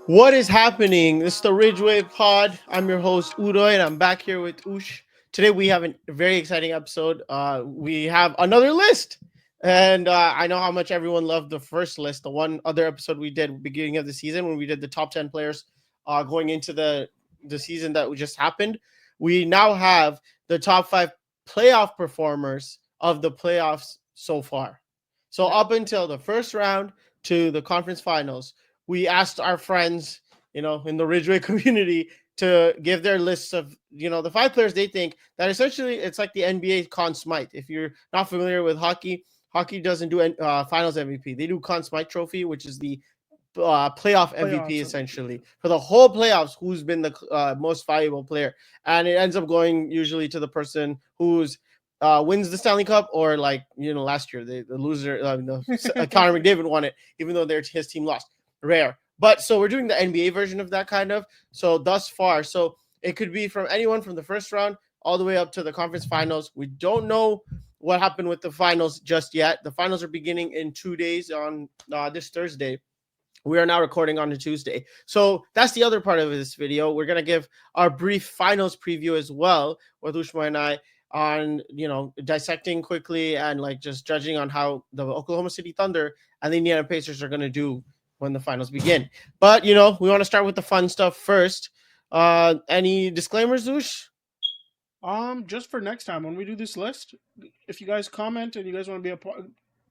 What is happening? This is the Ridgeway Pod. I'm your host Udoy, and I'm back here with Ush. Today we have a very exciting episode. We have another list, and I know how much everyone loved the first list. The one other episode we did beginning of the season when we did the top 10 players going into the season that just happened. We now have the top five playoff performers of the playoffs so far. So Yeah. up until the first round to the conference finals, we asked our friends, in the Ridgeway community to give their lists of, the five players they think that essentially it's like the NBA Conn Smythe. If you're not familiar with hockey, hockey doesn't do finals MVP. They do Conn Smythe Trophy, which is the playoff MVP Playoffs. essentially for the whole playoffs. Who's been the most valuable player, and it ends up going usually to the person who's wins the Stanley Cup, or like last year the loser, Connor McDavid won it, even though his team lost. Rare, but so we're doing the NBA version of that kind of. So thus far, so it could be from anyone from the first round all the way up to the conference finals. We don't know what happened with the finals just yet. The finals are beginning in 2 days on this Thursday. We are now recording on a Tuesday. So that's the other part of this video. We're going to give our brief finals preview as well with Ushma and I on, dissecting quickly and like just judging on how the Oklahoma City Thunder and the Indiana Pacers are going to do when the finals begin. But, we want to start with the fun stuff first. Any disclaimers, Ush? Just for next time when we do this list, if you guys comment and you guys want to be a part,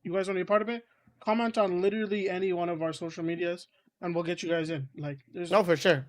you guys want to be a part of it, comment on literally any one of our social medias, and we'll get you guys in. Like, No, for sure.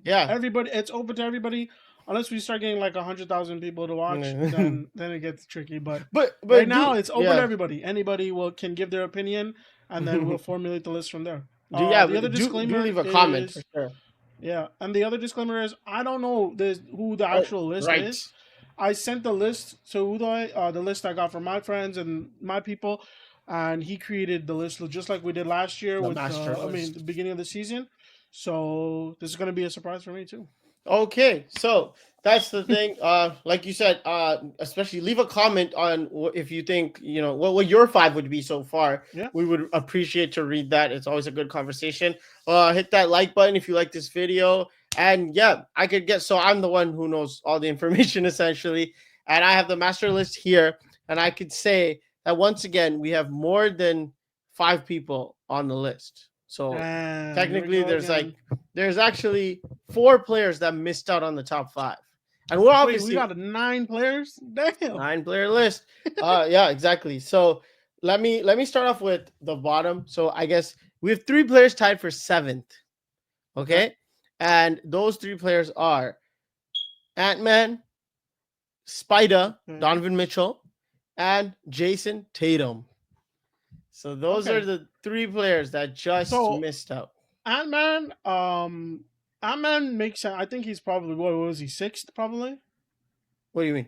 Yeah. everybody. It's open to everybody, unless we start getting like 100,000 people to watch. Then it gets tricky. But but right now, it's open to yeah. everybody. Anybody can give their opinion, and then we'll formulate the list from there. The other disclaimer leave a comment for is sure. Yeah, and the other disclaimer is I don't know who the actual list Right. is. I sent the list to Uday, the list I got from my friends and my people, and he created the list just like we did last year The with master list. the beginning of the season. So this is going to be a surprise for me too. Okay, so that's the thing. Like you said, especially leave a comment on if you think what your five would be so far. Yeah. We would appreciate to read that. It's always a good conversation. Hit that like button if you like this video, and yeah, I could get. So I'm the one who knows all the information essentially, and I have the master list here, and I could say that once again we have more than five people on the list. So And technically, here we go there's again. there's actually four players that missed out on the top five, and we're Wait, obviously we got 9 players. Damn. 9 player list. Yeah, exactly. So let me start off with the bottom. So I guess we have 3 players tied for seventh. Okay, and those 3 players are Ant-Man, Spider, Okay. Donovan Mitchell, and Jason Tatum. So those Okay. are the 3 players that just So missed out. Ant-Man, Ant-Man makes sense. I think he's probably what was he, sixth probably? What do you mean?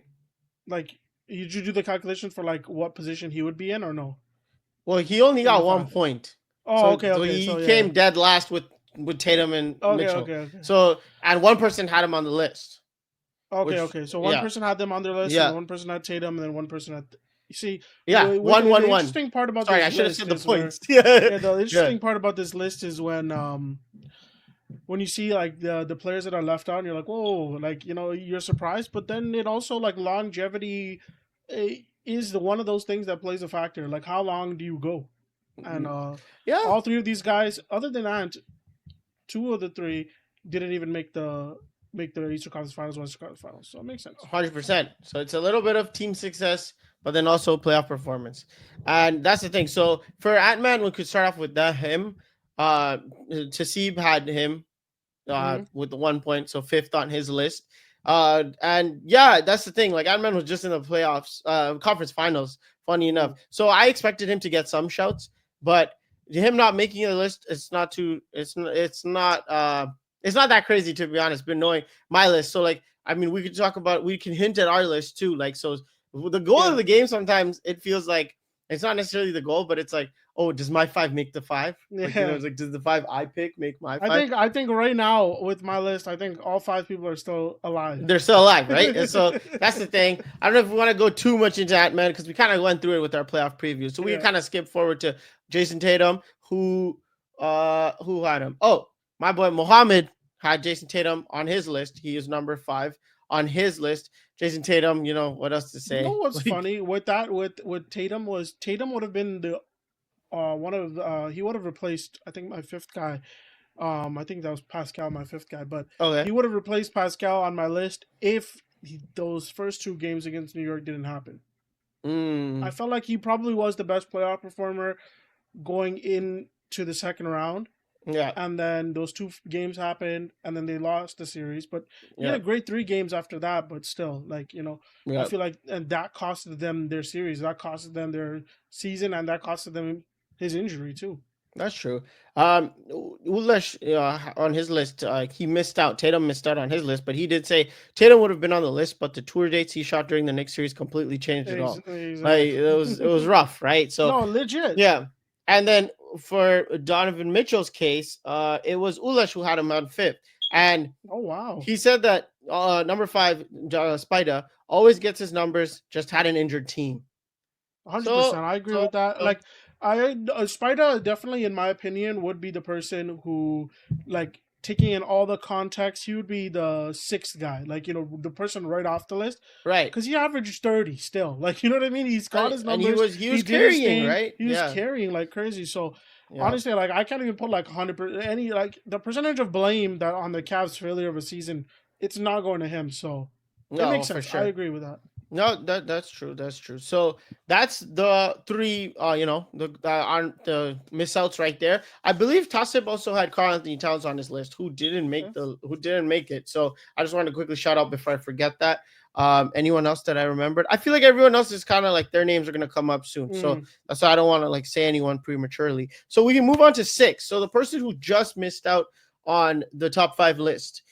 Like, did you do the calculations for like what position he would be in or no? Well, he only In got the 1 point. Oh, So, okay, so okay. he So came dead last with Tatum and Okay, Mitchell. okay. So, and one person had him on the list. Okay, which- okay. So one yeah. person had them on their list, Yeah. and one person had Tatum, and then one person had. You see, Yeah, the 1-1-1. interesting part about Sorry, this I should have list said the is where- points. Yeah, the interesting part about this list is when you see like the players that are left out, and you're like, whoa, like you're surprised, but then it also like longevity is one of those things that plays a factor. Like how long do you go? And Yeah. all 3 of these guys, other than Ant, 2 of the 3 didn't even make the Eastern Conference Finals, Western Conference Finals. So it makes sense. 100%. So it's a little bit of team success, but then also playoff performance. And that's the thing. So for Ant-Man, we could start off with him. Tasib had him with the 1 point, so fifth on his list. And yeah, that's the thing. Like Ant-Man was just in the playoffs, conference finals, funny enough. So I expected him to get some shouts, but him not making the list, it's not that crazy, to be honest, been knowing my list. So like, I mean, we can hint at our list too. Like, so the goal of the game, sometimes it feels like it's not necessarily the goal, but it's like, oh, does my 5 make the 5? Like, it's like, does the 5 I pick make my 5? I think right now with my list, I think all 5 people are still alive. They're still alive, right? And so that's the thing. I don't know if we want to go too much into Ant-Man because we kind of went through it with our playoff preview. So we kind of skip forward to Jason Tatum, who had him. Oh, My boy Mohammed had Jason Tatum on his list. He is number 5 on his list. Jason Tatum, what else to You know say? what's Like, funny with that with Tatum was Tatum would have been the one of he would have replaced I think my fifth guy. I think that was Pascal, my fifth guy, but okay. he would have replaced Pascal on my list if those first two games against New York didn't happen. I Mm, felt like he probably was the best playoff performer going into the second round. yeah, And then those two games happened, and then they lost the series. But he had yeah, a great 3 games after that. But still, I yeah. feel like and that costed them their series. That costed them their season, and that costed them his injury too. That's true. Ulesh, on his list, he missed out. Tatum missed out on his list, but he did say Tatum would have been on the list, but the tour dates he shot during the Knicks series completely changed it all. Like Exactly. it was rough, right? So No, legit. yeah, and then for Donovan Mitchell's case, it was Ulesh who had him on 5th, and Oh wow. he said that number 5, Spider, always gets his numbers, just had an injured team. 100%. So I agree so with that. so Like, Spider definitely, in my opinion, would be the person who, like, taking in all the context, he would be the sixth guy. Like, the person right off the list, right. because he averaged 30 still. Like, you know what I mean? He's got his And he numbers. was he He was did his carrying, thing. right? He was Yeah. carrying like crazy. So Yeah. honestly, like, I can't even put like 100% any like the percentage of blame that on the Cavs' failure of a season. It's not going to him. So it No, makes for sense. I sure. agree with that. No, that's true. That's true. So that's the 3 the on the miss outs right there. I believe Tasib also had Karl Anthony Towns on his list Okay. who didn't make it. So I just want to quickly shout out before I forget that. Anyone else that I remembered? I feel like everyone else is kind of like their names are gonna come up soon. So Mm. that's why I don't want to like say anyone prematurely. So we can move on to 6. So the person who just missed out on the top 5 list,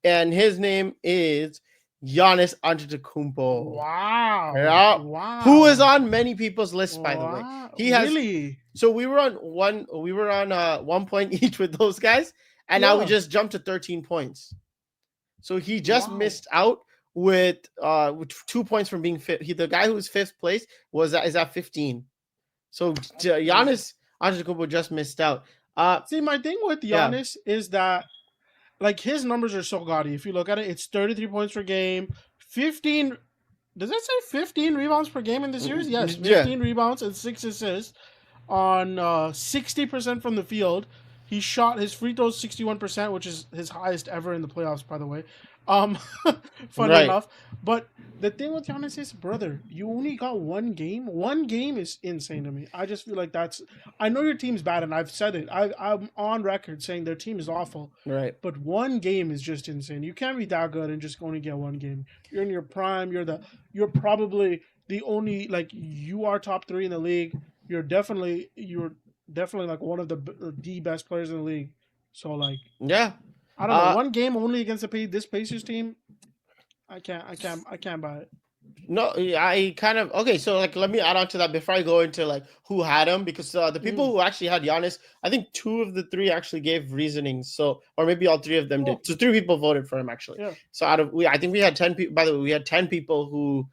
and his name is Giannis Antetokounmpo. Wow. Yeah, who is Wow. on many people's list, by the way. Wow. He has. Really? So we were on 1 point each with those guys, and now we Yeah. just jumped to 13 points. So he just Wow. missed out with 2 points from being fifth. The guy who was fifth place is at 15. So That's crazy. Giannis Antetokounmpo just missed out. Uh, See, my thing with yeah, Giannis is that like his numbers are so gaudy. If you look at it, it's 33 points per game, 15. Does that say 15 rebounds per game in the series? Yes, yeah, 15 rebounds and 6 assists on 60% from the field. He shot his free throws 61%, which is his highest ever in the playoffs, by the way. Um, funny right. enough. But the thing with Giannis is, brother, you only got one game. One game is insane to me. I just feel like that's. I know your team's bad, and I've said it. I'm on record saying their team is awful. Right. But one game is just insane. You can't be that good and just only get one game. You're in your prime. You're probably the only like you are top 3 in the league. You're definitely like one of the best players in the league. So like Yeah. I don't know, Uh, one game only against this Pacers team. I can't buy it. No, I kind of okay. So like, let me add on to that before I go into like who had him, because the people Mm. who actually had Giannis, I think 2 of the 3 actually gave reasonings. So or maybe all 3 of them did. Oh So 3 people voted for him actually. yeah, So I think we had 10 people. By the way, we had 10 people who.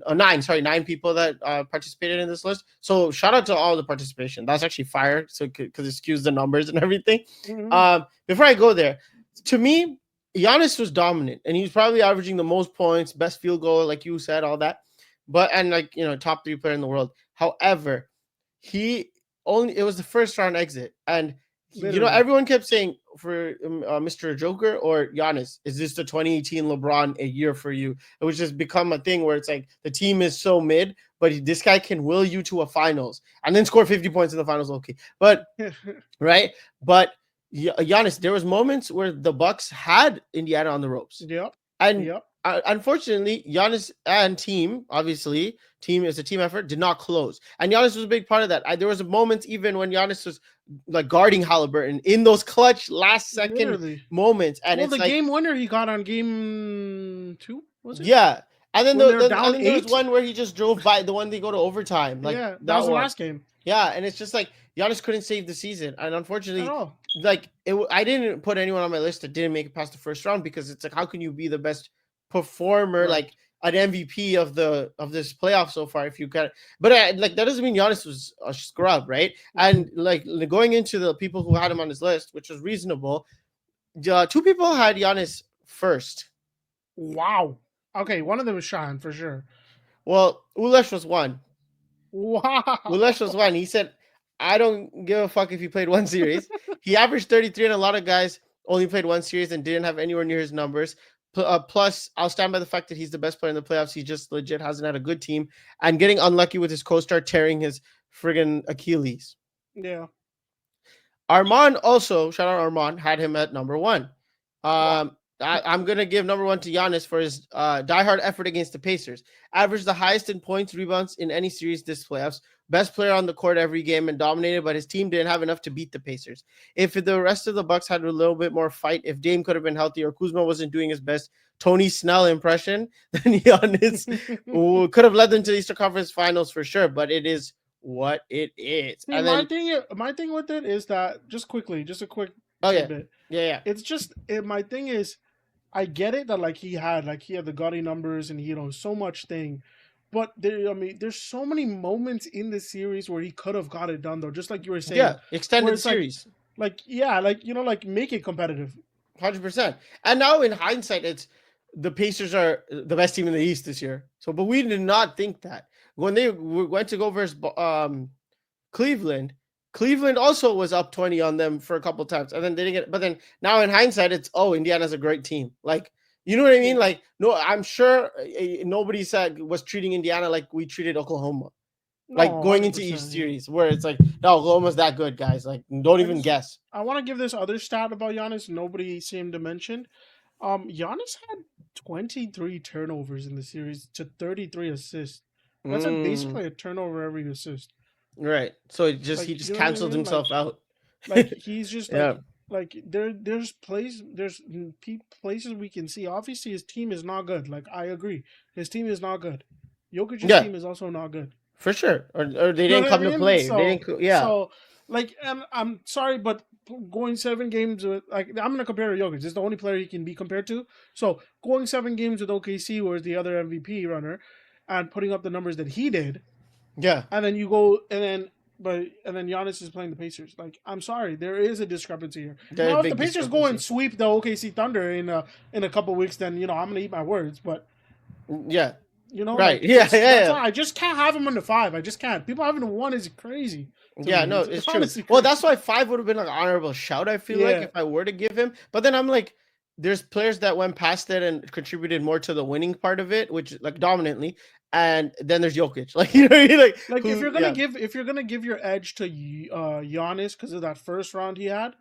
9 people that participated in this list. So shout out to all the participation. That's actually fire. So because it skews the numbers and everything. mm-hmm. Before I go there, to me, Giannis was dominant, and he's probably averaging the most points, best field goal, like you said, all that. But and like top 3 player in the world. However, he it was the first round exit, and Literally, everyone kept saying for Mr. Joker or Giannis, is this the 2018 LeBron a year for you? It was just become a thing where it's like the team is so mid, but this guy can will you to a finals and then score 50 points in the finals. Okay, but right, but Giannis, there was moments where the Bucks had Indiana on the ropes, yep, and yep. unfortunately, Giannis and team, obviously, team is a team effort, did not close. And Giannis was a big part of that. There was a moment even when Giannis was like guarding Halliburton in those clutch last second Literally. moments, and Well, it's the like, game winner he got on game 2 was it yeah. And then when they're down there was 8? one where he just drove by the one they go to overtime, like Yeah, that was that the one. last game Yeah, and it's just like Giannis couldn't save the season, and at unfortunately, all. like I didn't put anyone on my list that didn't make it past the first round, because it's like, how can you be the best performer, Right. like an MVP of this playoff so far if you got? But like that doesn't mean Giannis was a scrub, right? Mm-hmm. And like going into the people who had him on his list, which was reasonable. Two people had Giannis first. Wow. Okay, one of them is Sean for sure. Well, Ulesh was one. Ulesh was Wow. one. He said, "I don't give a fuck if he played one series." He averaged 33, and a lot of guys only played one series and didn't have anywhere near his numbers. Plus, I'll stand by the fact that he's the best player in the playoffs. He just legit hasn't had a good team and getting unlucky with his co-star tearing his friggin' Achilles. Yeah. Armand also, shout out Armand, had him at number one. Wow. I'm gonna give number one to Giannis for his diehard effort against the Pacers. Averaged the highest in points, rebounds in any series this playoffs. Best player on the court every game and dominated, but his team didn't have enough to beat the Pacers. If the rest of the Bucks had a little bit more fight, if Dame could have been healthy or Kuzma wasn't doing his best Tony Snell impression, then Giannis could have led them to the Eastern Conference Finals for sure. But it is what it is. See, And then, my thing with it is that just quickly, just a quick oh yeah, tidbit. yeah. It's just my thing is I get it that he had the gaudy numbers and so much thing, but I mean, there's so many moments in the series where he could have got it done though, just like you were saying, Yeah, where extended it's series, yeah, like make it competitive. 100%. And now in hindsight, it's the Pacers are the best team in the East this year. So, but we did not think that when they went to go versus Cleveland. Cleveland also was up 20 on them for a couple times, and then they didn't get. But then now in hindsight, it's Indiana's a great team. Like, you know what I mean? Yeah. Like, no, I'm sure nobody said was treating Indiana like we treated Oklahoma. Like No, going hundred into each percent. Yeah. series, where it's like, no, Oklahoma's that good, guys. Like, don't even guess. I want to give this other stat about Giannis. Nobody seemed to mention. Giannis had 23 turnovers in the series to 33 assists. That's Mm, basically a turnover every assist. right. So he Like, just you know what I canceled mean? himself out. He's just Yeah. there's places we can see. Obviously, his team is not good. Like, I agree, his team is not good. Jokic's Yeah, team is also not good. for sure. Or they You know didn't what I come to mean? play. They didn't. Yeah. And I'm sorry, but going 7 games with, I'm gonna compare to Jokic. It's the only player he can be compared to. So going 7 games with OKC, where the other MVP runner, and putting up the numbers that he did, Yeah. and then you go and then Giannis is playing the Pacers. Like, I'm sorry, there is a discrepancy here. There's a Now, if the big Pacers go and discrepancy. sweep the OKC Thunder in a couple weeks, then I'm gonna eat my words. But Yeah. Right. like, Yeah. just Yeah. that's Yeah. why I just can't have him in the 5. I just can't. People having a 1 is crazy to Yeah, me. no, It's it's true. honestly Well, crazy. that's why 5 would have been like an honorable shout. I feel like Yeah. if I were to give him, but then I'm like, there's players that went past it and contributed more to the winning part of it, which like dominantly, and then there's Jokic, like you know, what I mean? Like Like, who? Yeah, if you're gonna give your edge to Giannis because of that first round he had,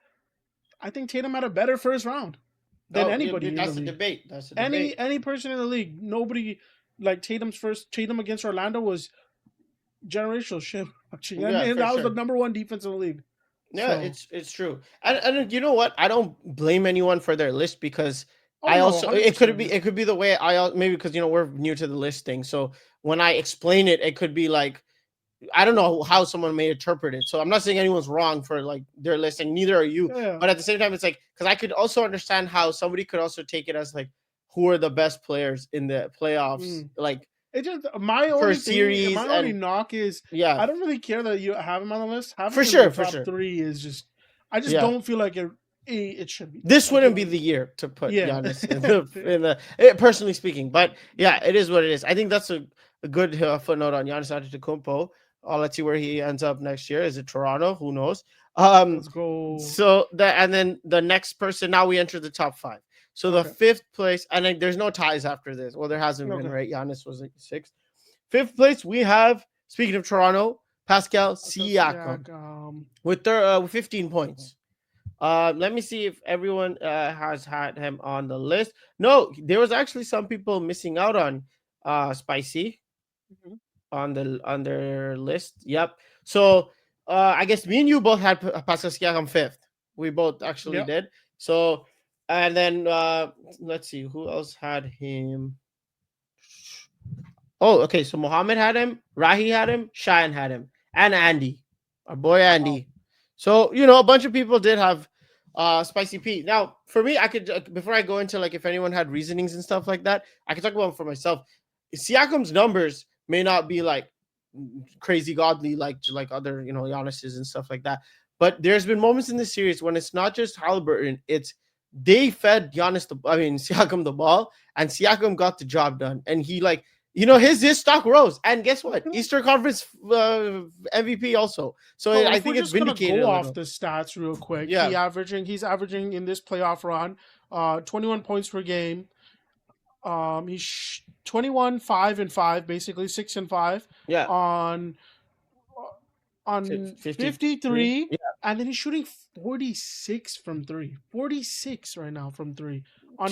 I think Tatum had a better first round than oh, anybody in the that's the league. debate. That's the debate. Any person in the league, nobody like Tatum against Orlando was generational shit. Actually, Yeah, and for that was the sure. number one defense in the league. Yeah, So, it's true. And you know what? I don't blame anyone for their list because oh I no, also hundred it percent. could be the way maybe because we're new to the list thing. So when I explain it, it could be like I don't know how someone may interpret it. So I'm not saying anyone's wrong for like their list, and neither are you. Yeah. But at the same time, it's like because I could also understand how somebody could also take it as like who are the best players in the playoffs, Mm. like It just per series, my only and knock is yeah, I don't really care that you have him on the list. Having for him in the sure, for top sure, 3 is just I just yeah. don't feel like it should be there. This Like, you wouldn't know what be I the mean? year to put Yeah. Giannis in the personally speaking, but yeah, it is what it is. I think that's a good footnote on Giannis Antetokounmpo. Let's see where he ends up next year. Is it Toronto? Who knows? Let's go. So and then the next person. Now we enter the top 5. So the Okay. fifth place, and then there's no ties after this. Well, there hasn't been, Okay. right? Giannis was like 6th. 5th place, we have. Speaking of Toronto, Pascal Siakam Siakam. with 15 points. Let me see if everyone has had him on the list. No, there was actually some people missing out on Spicy Mhm. on their list. Yep. So I guess me and you both had Pascal Siakam 5th. We both actually Yep. did. So and then let's see who else had him. Oh, okay. So Mohammed had him, Rahi had him, Cheyenne had him, and Andy, our boy Wow. Andy. So a bunch of people did have Spicy Pete. Now, for me, I could before I go into like if anyone had reasonings and stuff like that, I could talk about them for myself. Siakam's numbers may not be like crazy godly like other Giannis's and stuff like that, but there's been moments in this series when it's not just Halliburton, it's they fed Siakam the ball, and Siakam got the job done. And he like, his stock rose. And guess what? Eastern Conference MVP also. So So I if we're think it's just gonna vindicated go a off little. the stats real quick, Yeah, he's averaging in this playoff run, 21 points per game. He's 21, 5-5, basically 6-5 yeah. on 53. 53, and then he's shooting 46 from three. 46 right now from three on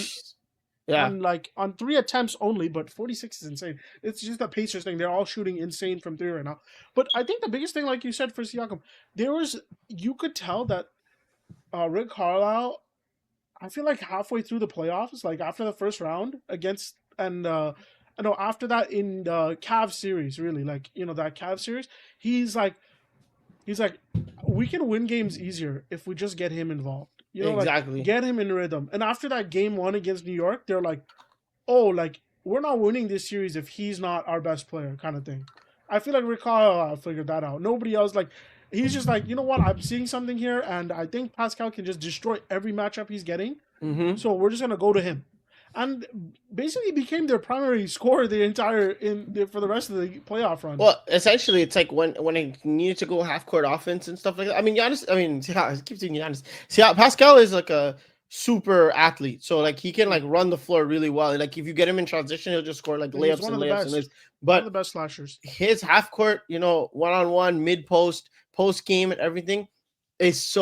Yeah, on three attempts only, but 46 is insane. It's just the Pacers thing; they're all shooting insane from three right now. But I think the biggest thing, like you said, for Siakam, you could tell that Rick Carlisle, I feel like halfway through the playoffs, like after the first round against I know after that in the Cavs series, really, like that Cavs series, he's like he's like we can win games easier if we just get him involved. Like exactly. get him in rhythm. And after that game one against New York, they're like, oh, like we're not winning this series if he's not our best player, kind of thing. I feel like Rick Carlisle figured that out. Nobody else, like, he's just like, you know what? I'm seeing something here, and I think Pascal can just destroy every matchup he's getting. Mm-hmm. So we're just gonna go to him, and basically became their primary scorer for the rest of the playoff run. Well, essentially, it's like when I needed to go half court offense and stuff like that. I mean, Giannis. I keep saying Giannis. See, Pascal is like a super athlete, so like he can like run the floor really well. And, like if you get him in transition, he'll just score like And he's layups one and of the layups and best, layups. one of the But best slashers. his half court, one on one, mid post, post game, and everything is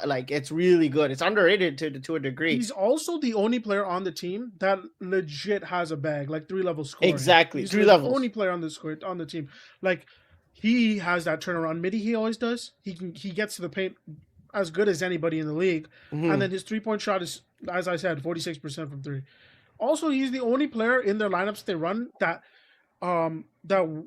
like it's really good. It's underrated to a degree. He's also the only player on the team that legit has a bag, like 3-level scoring. Exactly, He's 3 levels. only player on the team. Like he has that turnaround midi. He always does. He gets to the paint as good as anybody in the league, and then his 3-point shot is, as I said, 46% from three. Also, he's the only player in their lineups they run that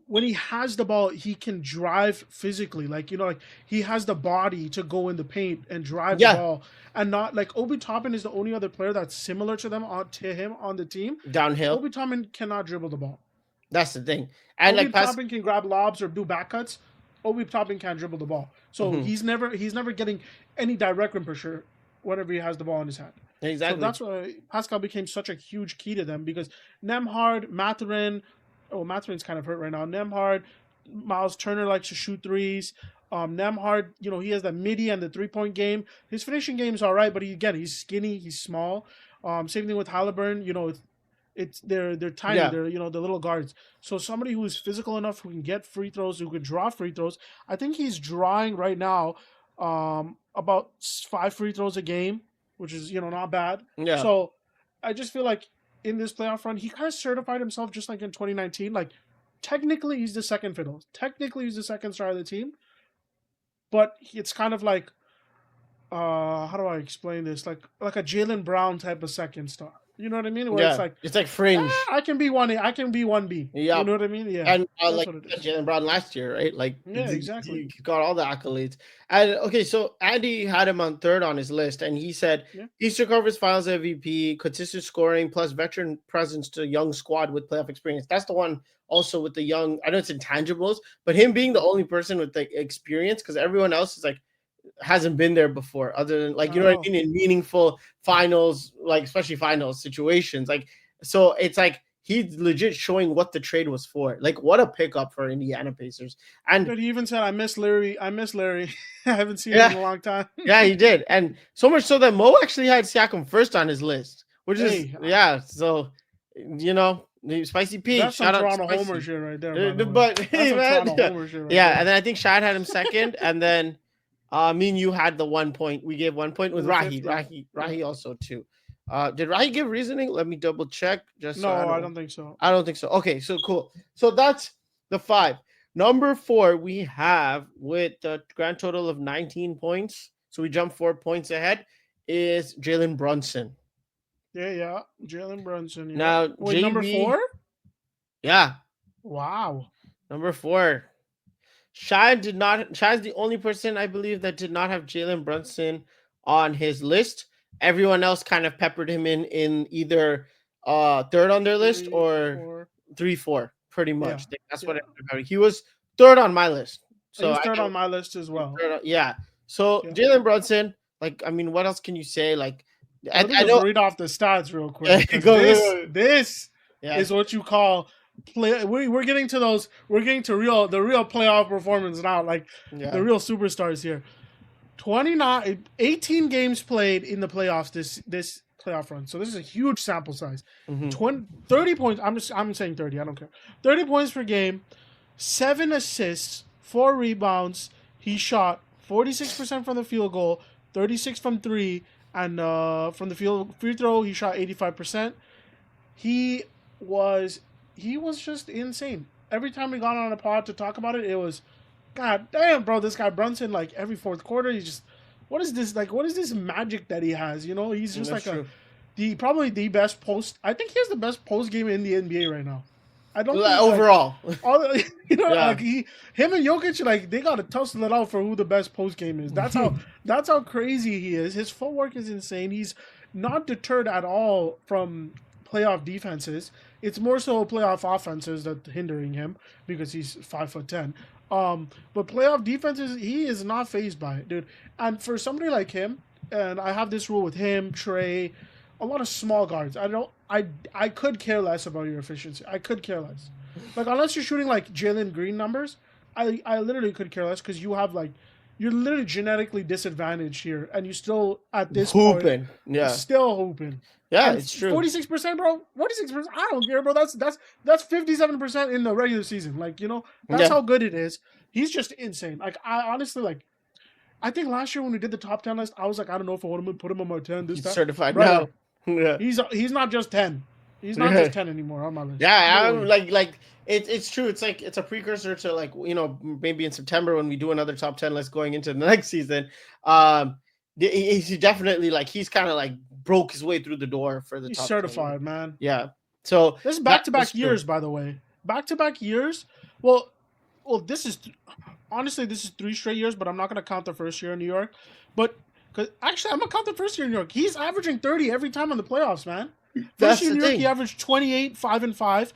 when he has the ball, he can drive physically. Like like he has the body to go in the paint and drive the Yeah, ball, and not like Obi Toppin is the only other player that's similar to him on the team. downhill. Obi Toppin cannot dribble the ball. That's the thing. And Obi like Toppin can grab lobs or do back cuts. Obi Toppin can't dribble the ball, so he's never getting any direct rim pressure whenever he has the ball in his hand. So exactly. that's why Pascal became such a huge key to them, because Nemhard, Mathurin, Mathurin's kind of hurt right now. Nemhard, Miles Turner likes to shoot threes. Nemhard, he has the midi and the 3-point game. His finishing game is all right, but he's skinny, he's small. Same thing with Halliburton. They're tiny. Yeah. They're the little guards. So somebody who's physical enough, who can get free throws, who can draw free throws. I think he's drawing right now about 5 free throws a game, which is not bad. Yeah. So I just feel like in this playoff run, he kind of certified himself, just like in 2019. Like technically he's the second fiddle. Technically he's the second star of the team. But it's kind of like how do I explain this? Like a Jaylen Brown type of second star. You know what I mean? Where it's like fringe. I can be 1A, I can be 1B. Yeah. You know what I mean? Yeah. And that's like what it is. Jaylen Brown last year, right? Like Yeah, exactly. he got all the accolades. And okay, so Andy had him on third on his list, and he said Eastern Conference Finals MVP, consistent scoring, plus veteran presence to young squad with playoff experience. That's the one also with the young. I know it's intangibles, but him being the only person with the experience, because everyone else is like hasn't been there before, other than like what I mean, in meaningful finals, like especially finals situations. Like so it's like he's legit showing what the trade was for. Like what a pickup for Indiana Pacers. And but he even said, I miss Larry. I haven't seen him in a long time. Yeah, he did. And so much so that Mo actually had Siakam first on his list, which is so Spicy P. That's some Toronto Homer shit right there. But hey, man, and then I think Shad had him second, and then me and you had the 1 point. We gave 1 point with Rahi. Rahi also too. Did Rahi give reasoning? Let me double check. I don't think so. I don't think so. Okay, so cool. So that's the 5. Number 4 we have with the grand total of 19 points. So we jump 4 points ahead. Is Jalen Brunson. Yeah, Jalen Brunson. Yeah. Now, wait, number 4? Yeah. Wow. Number 4. Shad's the only person I believe that did not have Jalen Brunson on his list. Everyone else kind of peppered him in either third on their list or 3-4, pretty much. Yeah. That's what he was third on my list. So he was third on my list as well. So Jalen Brunson, like, I mean, what else can you say? Like, Let me I just know. read off the stats real quick Yeah, because go, this yeah, is what you call play. We're getting to those. We're getting to the real playoff performance now, like the yeah. real superstars here. 18 games played in the playoffs this playoff run. So this is a huge sample size. Mm-hmm. 30 points. I'm saying 30. I don't care. 30 points per game, 7 assists, 4 rebounds. He shot 46% from the field goal, 36 from 3, and from the free throw he shot 85%. He was he was just insane. Every time we got on a pod to talk about it, it was God damn, bro, this guy Brunson, like every fourth quarter, he's just what is this like? What is this magic that he has? You know, he's just That's like true. probably the best post. I think he has the best post game in the NBA right now. I don't think Overall, all you know, yeah. like him and Jokic, like they gotta tussle it out for who the best post game is. That's how crazy he is. His footwork is insane. He's not deterred at all from playoff defenses. It's more so playoff offenses that hindering him because he's 5'10". But playoff defenses, he is not phased by it, dude. And for somebody like him, and I have this rule with him, Trey, a lot of small guards. I could care less about your efficiency. I could care less. Like unless you're shooting like Jalen Green numbers, I literally could care less because you have like you're literally genetically disadvantaged here, and you still at this hooping, point yeah, still hooping. yeah, And it's true. 46%, bro. 46%. I don't care, bro. That's 57% in the regular season. Like, you know, that's Yeah, how good it is. He's just insane. Like, I honestly like. I think last year when we did the top 10 list, I was like, I don't know if I want to put him on my 10. This he's time, certified brother, now. Yeah, he's not just 10. He's not yeah. just 10 anymore on my list. No Yeah, I'm way. like it's true. It's like it's a precursor to like maybe in September when we do another top 10 list going into the next season. Um, he's definitely like he's kind of like broke his way through the door for the He's top 10. certified, man. Yeah, so This is back to that's back true. years, by the way. Back to back years. Well, this is honestly this is 3 straight years, but I'm not gonna count the first year in New York. But cause actually, I'm gonna count the first year in New York. He's averaging 30 every time in the playoffs, man. First That's year the in New York, he thing. averaged 28, 5-5.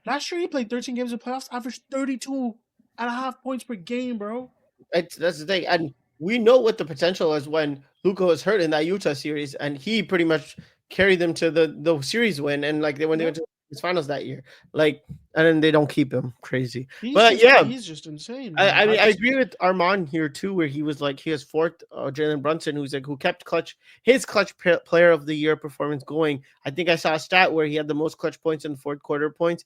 Last year he played 13 games in playoffs, averaged 32.5 points per game, bro. That's the thing, and we know what the potential is when Luka was hurt in that Utah series, and he pretty much carried them to the series win, and like when they went Yep. to the finals that year, like, and then they don't keep him. Crazy, but yeah, He's just insane, man. I mean, I agree with Armand here too, where he was like he has fourth Jalen Brunson, who's like who kept his clutch player of the year performance going. I think I saw a stat where he had the most clutch points in fourth quarter points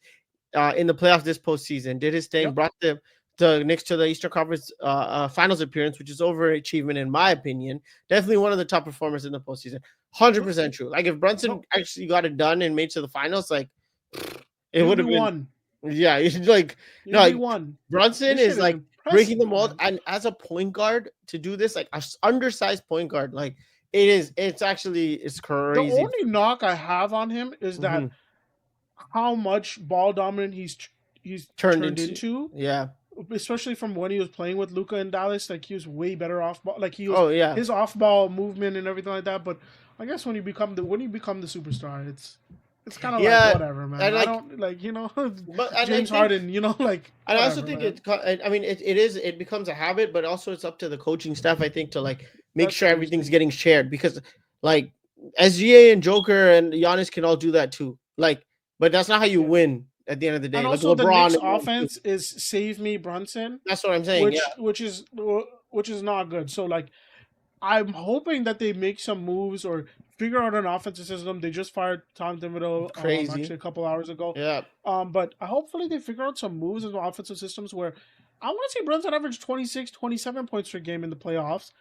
in the playoffs this postseason. Did his thing, Yep. brought the Knicks to the Eastern Conference Finals appearance, which is overachievement in my opinion. Definitely one of the top performers in the postseason. 100% true. Like if Brunson No, actually got it done and made to the finals, like it he'd would be have been. one. Yeah, it's like He'd no, be like one. Brunson This shit is is like breaking the impressive, mold, man. and as a point guard to do this, like a undersized point guard, like it's actually it's The crazy. only knock I have on him is that Mhm. how much ball dominant he's Turned turned into into, yeah. especially from when he was playing with Luca in Dallas. Like he was way better off ball. Like he was Oh yeah. his off ball movement and everything like that. But I guess when you become the superstar, it's kind of like Yeah, whatever, man. and I like, don't like but and I James think, Harden. Like and I also whatever, think man. I mean, it becomes a habit, but also it's up to the coaching staff. I think to like make That's sure true everything's too. getting shared because like SGA and Joker and Giannis can all do that too. Like, but that's not how you Yeah. win at the end of the And day. Like also the LeBron Knicks and them too. offense is save me Brunson, That's what I'm saying. Yeah, which is not good. So like I'm hoping that they make some moves or figure out an offensive system. They just fired Tom Thibodeau crazy. actually a couple hours ago. Yeah, But hopefully they figure out some moves in the offensive systems where I want to see Brunson average 26, 27 points per game in the playoffs.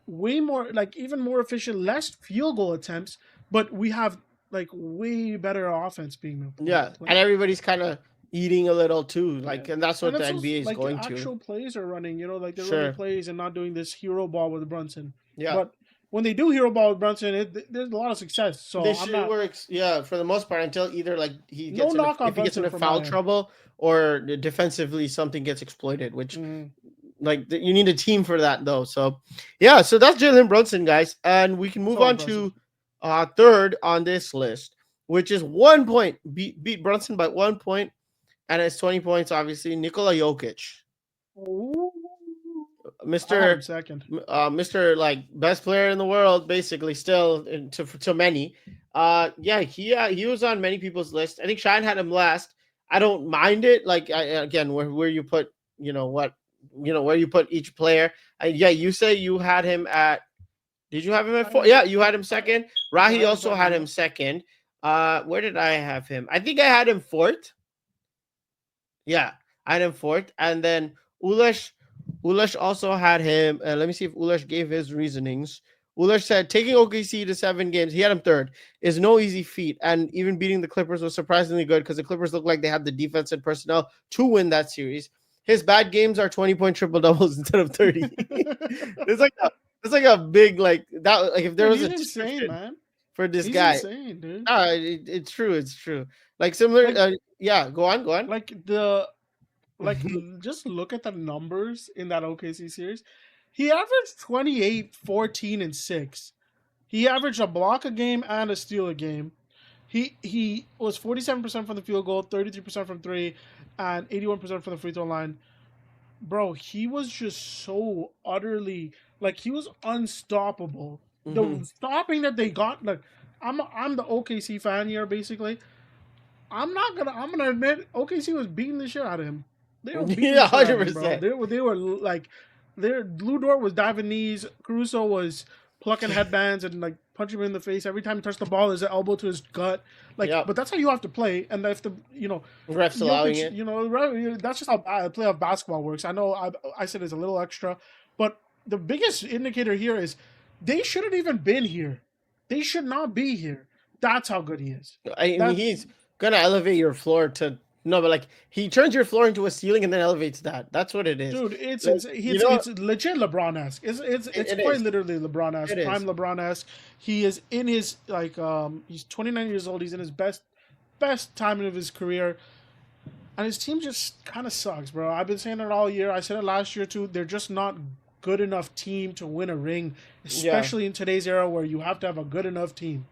Way more, like even more efficient, less field goal attempts, but we have like way better offense being yeah, played. and everybody's kind of eating a little too. Yeah. Like, and that's And what the it's also NBA is like the going to. actual plays are running, like they're running Sure. plays and not doing this hero ball with Brunson. Yeah. But when they do hero ball with Brunson, there's a lot of success. So This I'm shit not works, yeah, for the most part until either like he no gets in knock on if he gets Brunson into from my foul end. trouble or defensively something gets exploited, which Mm-hmm. like you need a team for that though. So yeah, so that's Jalen Brunson, guys, and we can move So on impressive. to third on this list, which is 1 point beat Brunson by 1 point, and it's 20 points. Obviously, Nikola Jokic. Ooh. I had him Mister second. Mister like best player in the world, basically still to many. Yeah, he was on many people's list. I think Shine had him last. I don't mind it. Like again, where you put what where you put each player. Yeah, you say you had him at. Did you have him at four? Yeah, you had him second. I Rahi had him also had second. him Yeah. second. Where did I have him? I think I had him fourth. Yeah, I had him fourth, and then Ulesh. Ulesh also had him. Let me see if Ulesh gave his reasonings. Ulesh said taking OKC to 7 games, he had him third, is no easy feat, and even beating the Clippers was surprisingly good because the Clippers looked like they had the defense and personnel to win that series. His bad games are 20-point triple doubles instead of 30. It's like a big like that. Like if there Dude, was he's a insane, description man. for this He's guy, insane, dude. it's true. It's true. Like similar. Like, Yeah, go on, go on. like just look at the numbers in that OKC series. He averaged 28, 14, and 6. He averaged a block a game and a steal a game. He was 47% from the field goal, 33% from three, and 81% from the free throw line. Bro, he was just so utterly like he was unstoppable. The Mhm. stopping that they got, like I'm the OKC fan here, basically. I'm gonna admit OKC was beating the shit out of him. They were beating the Yeah, shit out hundred of him, bro. percent. They were like their Lou Dort was diving knees. Caruso was plucking headbands and like punching him in the face every time he touched the ball. His elbow to his gut. Like, Yep. but that's how you have to play. And if the Refs allowing Jokic, it. that's just how playoff basketball works. I know I said it's a little extra, but the biggest indicator here is they shouldn't even been here. They should not be here. That's how good he is. I mean, That he's gonna elevate your floor to no, but like he turns your floor into a ceiling and then elevates that. That's what it is. Dude, it's Like it's you it's know, it's legit LeBron-esque. It's it quite is. literally LeBron-esque, It prime is. LeBron-esque. He is in his he's 29 years old. He's in his best time of his career, and his team just kind of sucks, bro. I've been saying it all year. I said it last year too. They're just not good enough team to win a ring, Yeah, especially in today's era where you have to have a good enough team.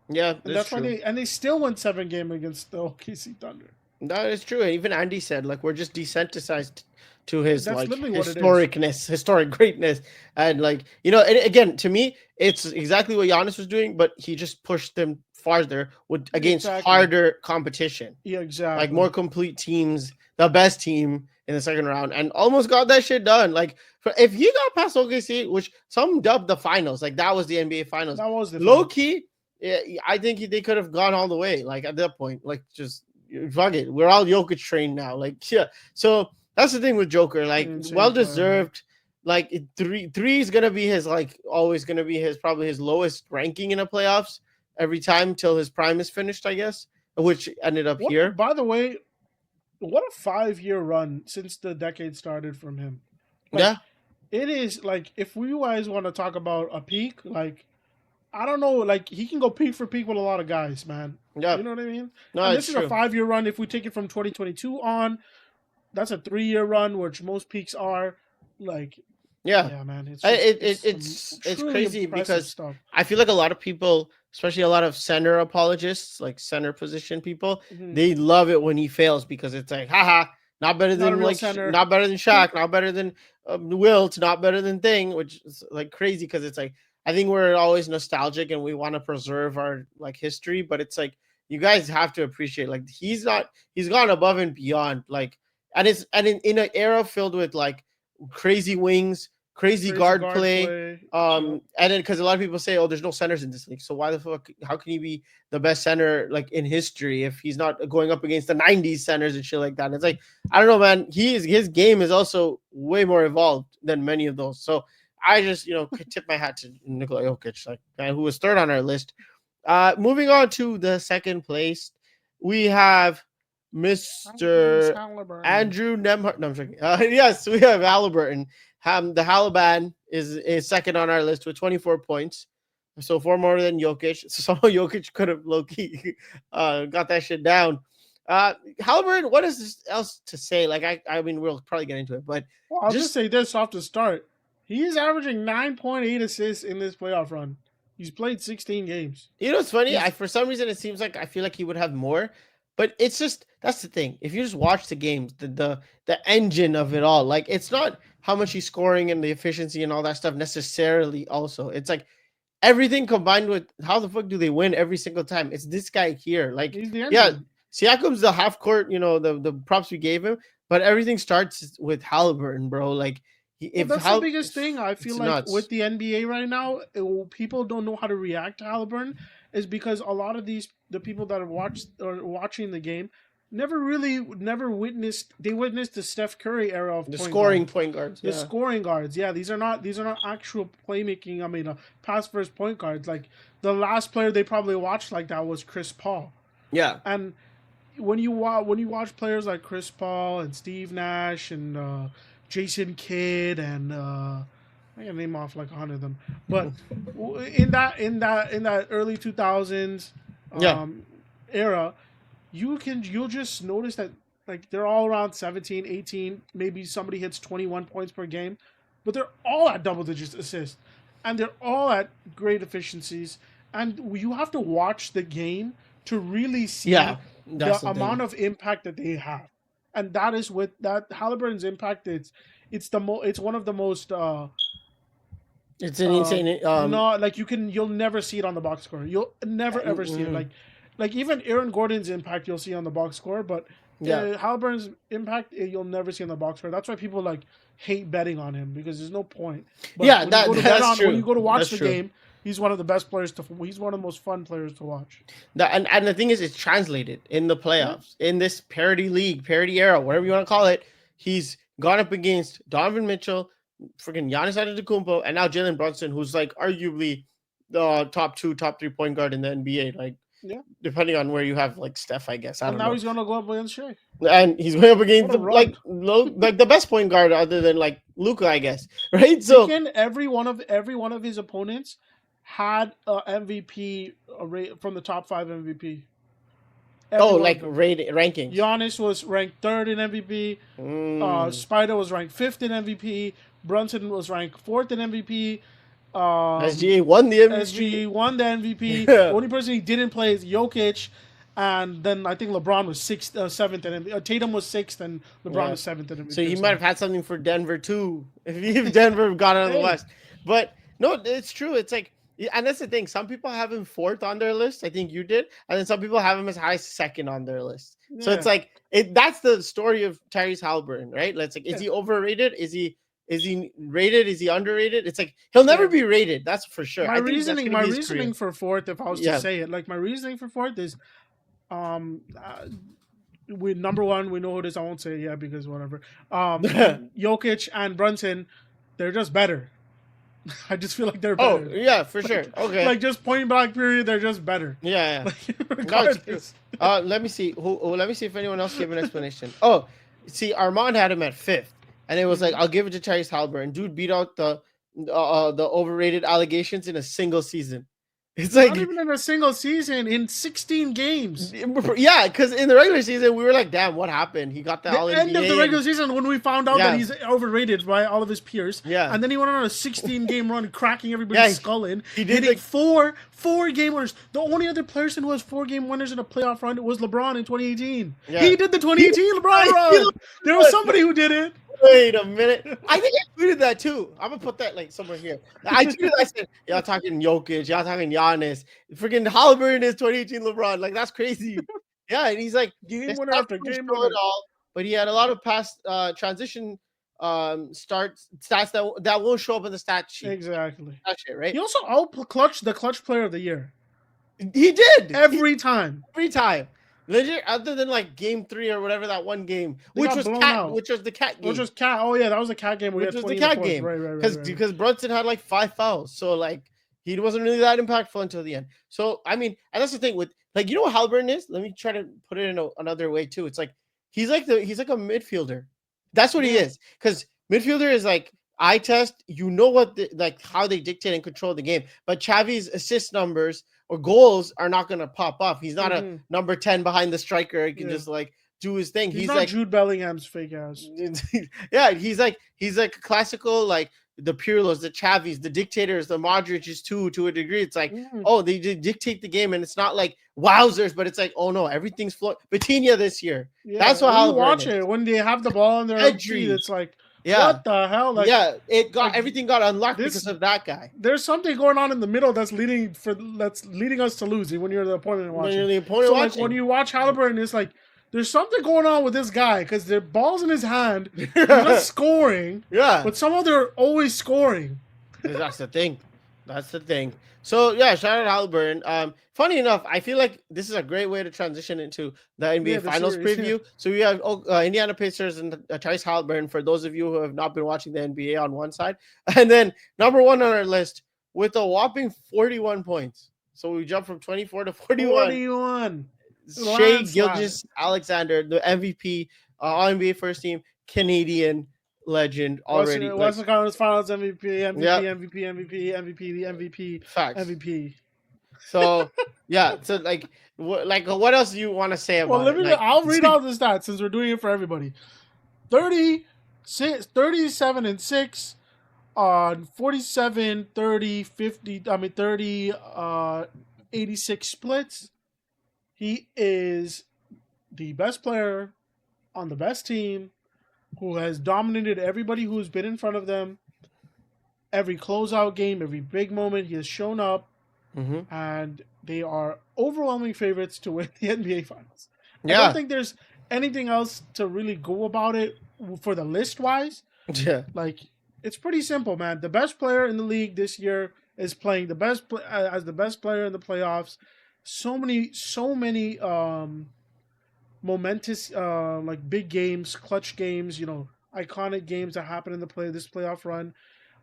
yeah, And that's that's why true. they still won 7 games against the OKC Thunder. That is true. And even Andy said, like, we're just desensitized to his That's like literally what it is. historicness, historic greatness, and like and again, to me, it's exactly what Giannis was doing, but he just pushed them farther with against Exactly. harder competition, Yeah, like more exactly. complete teams, the best team in the second round, and almost got that shit done. Like, if he got past OKC, which some dubbed the finals, like that was the NBA finals, That was the low finals. key, yeah, I think they could have gone all the way. Like at that point, like just fuck it, we're all Jokic trained now. Like yeah, so that's the thing with Joker. Like well Insane player, man. deserved. Like three is gonna be his like always gonna be his probably his lowest ranking in the playoffs every time till his prime is finished, I guess, which ended up What, here. by the way, what a 5 year run since the decade started from him. Like, Yeah, it is like, if we guys want to talk about a peak, like, I don't know, like, he can go peak for peak with a lot of guys, man. yeah, You know what I mean? no, And it's this is a true. 5 year run. If we take it from 2022 on, that's a 3 year run, which most peaks are. Like, Yeah, yeah, man, it's just, it, it's it some it's truly crazy impressive because stuff. I feel like a lot of people, especially a lot of center apologists, like center position people, Mhm. they love it when he fails because it's like, haha, not better Not a than real like center. not better than Shaq, not better than Wilt, not better than Thing, which is like crazy because it's like I think we're always nostalgic and we want to preserve our like history, but it's like you guys have to appreciate like he's gone above and beyond like and in an era filled with like crazy wings, crazy Crazy guard guard play. play. Yep. And then because a lot of people say, oh, there's no centers in this league. So why the fuck? How can he be the best center like in history if he's not going up against the '90s centers and shit like that? It's like I don't know, man. His game is also way more evolved than many of those. So I just could tip my hat to Nikola Jokic, like man, who was third on our list. Moving on to the second place, we have Tyrese Mr. Halliburton. Andrew Nemhart. No, I'm joking. Yes, we have Halliburton. The Haliban is second on our list with 24 points. So four more than Jokic. So somehow Jokic could have low key got that shit down. Halliburton, what is this else to say? Like I mean, we'll probably get into it, but Well, I'll just just say this off the start. He's averaging 9.8 assists in this playoff run. He's played 16 games. It's funny. I He's for some reason it seems like I feel like he would have more, but it's just that's the thing. If you just watch the games, the engine of it all, like it's not how much he's scoring and the efficiency and all that stuff necessarily. Also, it's like everything combined with how the fuck do they win every single time? It's this guy here. Like, He's the yeah, engine. Siakam's the half court, the props we gave him, but everything starts with Halliburton, bro. Like, Well, if that's the biggest thing I feel it's like nuts. with the NBA right now. People don't know how to react to Halliburton, is because a lot of the people that have watched or watching the game never witnessed. They witnessed the Steph Curry era of The point scoring guard, point guards, the yeah, scoring guards. Yeah, these are not actual playmaking. I mean, pass first point guards. Like the last player they probably watched like that was Chris Paul. yeah, And when you watch players like Chris Paul and Steve Nash and Jason Kidd and I can name off like 100 of them, but in that early 2000s yeah, era, you'll just notice that like they're all around 17, 18. Maybe somebody hits 21 points per game, but they're all at double digits assists, and they're all at great efficiencies. And you have to watch the game to really yeah. see That's the the thing. amount of impact that they have, and that is with that Halliburton's impact. It's one of the most It's an insane. not like you'll never see it on the box score. You'll never ever see it. Mm, Like even Aaron Gordon's impact you'll see on the box score, but yeah, Halliburton's impact you'll never see on the box score. That's why people like hate betting on him, because there's no point. But yeah. That that's when you true. go to watch That's the true. game, he's one of the best players to. He's one of the most fun players to watch. And the thing is, it's translated in the Yeah, playoffs in this parity league, parity era, whatever you want to call it. He's gone up against Donovan Mitchell, freaking Giannis Antetokounmpo, and now Jalen Brunson, who's like arguably the top two, top three point guard in the NBA. Like, yeah. depending on where you have like Steph, I guess, I And don't now know. he's gonna go up against Shea. And he's going up against What a the like run! like the best point guard other than like Luca, I guess. Right? So Freaking every one of his opponents had a MVP from the top 5 MVP. Every one of like them. rankings. Giannis was ranked 3rd in MVP. Mm. Spider was ranked 5th in MVP. Brunson was ranked 4th in MVP. Um, SGA won the MVP. SG won the MVP. The Yeah. only person he didn't play is Jokic, and then I think LeBron was 7th, and Tatum was 6th, and LeBron Yeah. was 7th in So MVP. he might have had something for Denver too, if Denver got out of the Hey, West. But no, it's true. It's like, and that's the thing. Some people have him 4th on their list. I think you did, and then some people have him as high as 2nd on their list. So it's yeah, like That's the story of Tyrese Halliburton, right? Let's like, is yeah, he overrated? Is he rated? Is he underrated? It's like he'll never yeah. be rated. That's for sure. I think that's gonna My be his career. reasoning for 4th, if I was to Yeah. say it, like my reasoning for 4th is, um, uh, we number one, we know who it is. I won't say it yet because whatever. Jokic and Brunson, they're just better. I just feel like they're Oh better. yeah, for sure. Okay. Like just point blank period, they're just better. Yeah, yeah. Like No, it's true. regardless. Let me see. Let me see if anyone else gave an explanation. Oh, see, Armand had him at 5th, and it was like, Mhm. I'll give it to Tyrese Halliburton. Dude beat out the overrated allegations in a single season. It's Not like, even in a single season, in 16 games. yeah, because in the regular season we were like, damn, what happened? He got the The All end of the NBA, regular and season when we found out that yeah, he's overrated by all of his peers. yeah, And then he went on a 16-game run, cracking everybody's yeah. skull in, He did hitting like, four game winners. The only other person who has 4-game winners in a playoff run was LeBron in 2018. yeah. He did the 2018 LeBron He run. There was somebody who did it. Wait a minute. I think I tweeted that too. I'm gonna put that like somewhere here. I tweeted. I said, "Y'all talking Jokic? Y'all talking Giannis? Freaking Halliburton is 2018 LeBron. Like that's crazy." Yeah, and he's like, Game it's winner not after gonna game show it winner. all, but he had a lot of past transition starts stats that won't show up in the stat sheet. Exactly. That shit, right? He also out clutched the clutch player of the year He did every time. every time. Legit, other than like game 3 or whatever, that one game, They which got was blown cat, out. which was the cat game. Or just cat. Oh yeah, that was the cat game. We Which had was the 20 in the cat fourth. game, Right. because Brunson had like 5 fouls, so like he wasn't really that impactful until the end. So I mean, and that's the thing with like, what Halliburton is. Let me try to put it in another way too. It's like he's like a midfielder. That's what he Yeah. is, because midfielder is like eye test. What like how they dictate and control the game, but Xavi's assist numbers or goals are not going to pop up. He's not a Mhm. number 10 behind the striker. He can Yeah. just like do his thing. He's He's not like, Jude Bellingham's fake ass. yeah, he's like a classical, like the Pirlos, the Chavis, the dictators, the Modric's too, to a degree. It's like, Mhm. oh, they dictate the game, and it's not like wowzers, but it's like, oh no, everything's flowing. Batinha this year, Yeah, that's what when you Halliburton watch is. it when they have the ball in their Pedri. feet. It's like, Yeah. What the hell? Yeah, it got like everything got unlocked this. because of that guy. There's something going on in the middle that's leading us to lose when you're the opponent When you're watching. the opponent So like when watching. you watch Halliburton, it's like there's something going on with this guy because the ball's in his hand. He's not scoring, Yeah. but somehow they're always scoring. That's the thing. That's the thing. So yeah, shout out Halliburton. Funny enough, I feel like this is a great way to transition into the NBA the Finals series, preview. So we have Indiana Pacers and Tyrese Halliburton for those of you who have not been watching the NBA on one side, and then number one on our list with a whopping 41 points. So we jumped from 24 to 41. 41. Shai Gilgeous-Alexander, the MVP, All NBA first team, Canadian legend already. Western Conference Finals MVP, MVP, Yep. MVP, MVP, MVP, MVP, Facts. MVP. So yeah, so what else do you want to say about it? I'll read all the stats since we're doing it for everybody. 37-6 on 47, 30, 50, 30, 86 splits. He is the best player on the best team who has dominated everybody who's been in front of them. Every closeout game, every big moment, he has shown up. Mm-hmm. And they are overwhelming favorites to win the NBA Finals. Yeah. I don't think there's anything else to really go about it for the list-wise. Yeah. Like, it's pretty simple, man. The best player in the league this year is playing as the best player in the playoffs. So many momentous like big games, clutch games, iconic games that happen in this playoff run.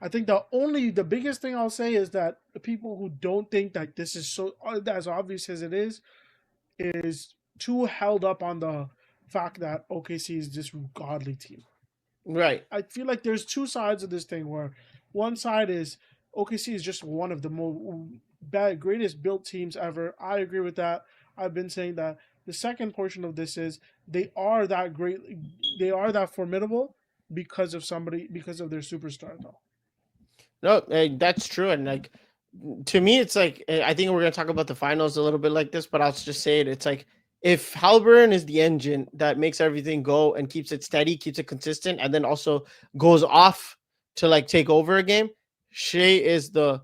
I think the biggest thing I'll say is that the people who don't think that this is so as obvious as it is too held up on the fact that OKC is this godly team. Right. I feel like there's two sides of this thing where one side is OKC is just one of the greatest built teams ever. I agree with that. I've been saying that. The second portion of this is they are that great. They are that formidable because of their superstar, though. No, that's true. And to me, it's I think we're going to talk about the finals a little bit like this, but I'll just say it. It's if Halliburton is the engine that makes everything go and keeps it steady, keeps it consistent, and then also goes off to take over a game, Shai is the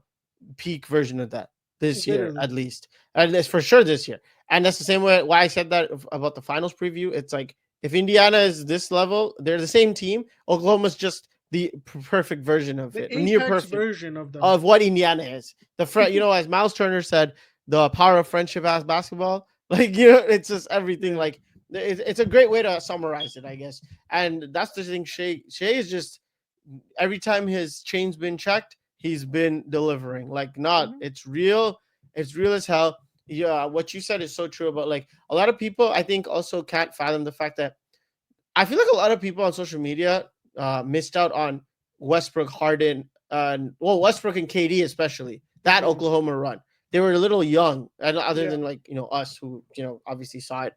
peak version of that this year, at least. And it's for sure this year. And that's the same way why I said that about the finals preview. It's if Indiana is this level, they're the same team. Oklahoma's just the perfect version of it, near perfect version of them. Of what Indiana is. As Miles Turner said, the power of friendship as basketball. It's just everything. It's a great way to summarize it, I guess. And that's the thing. Shai is just every time his chain's been checked, he's been delivering. It's real. It's real as hell. Yeah, what you said is so true about a lot of people. I think also can't fathom the fact that I feel like a lot of people on social media missed out on Westbrook, Harden, Westbrook and KD especially that Oklahoma run. They were a little young, and other than us who obviously saw it.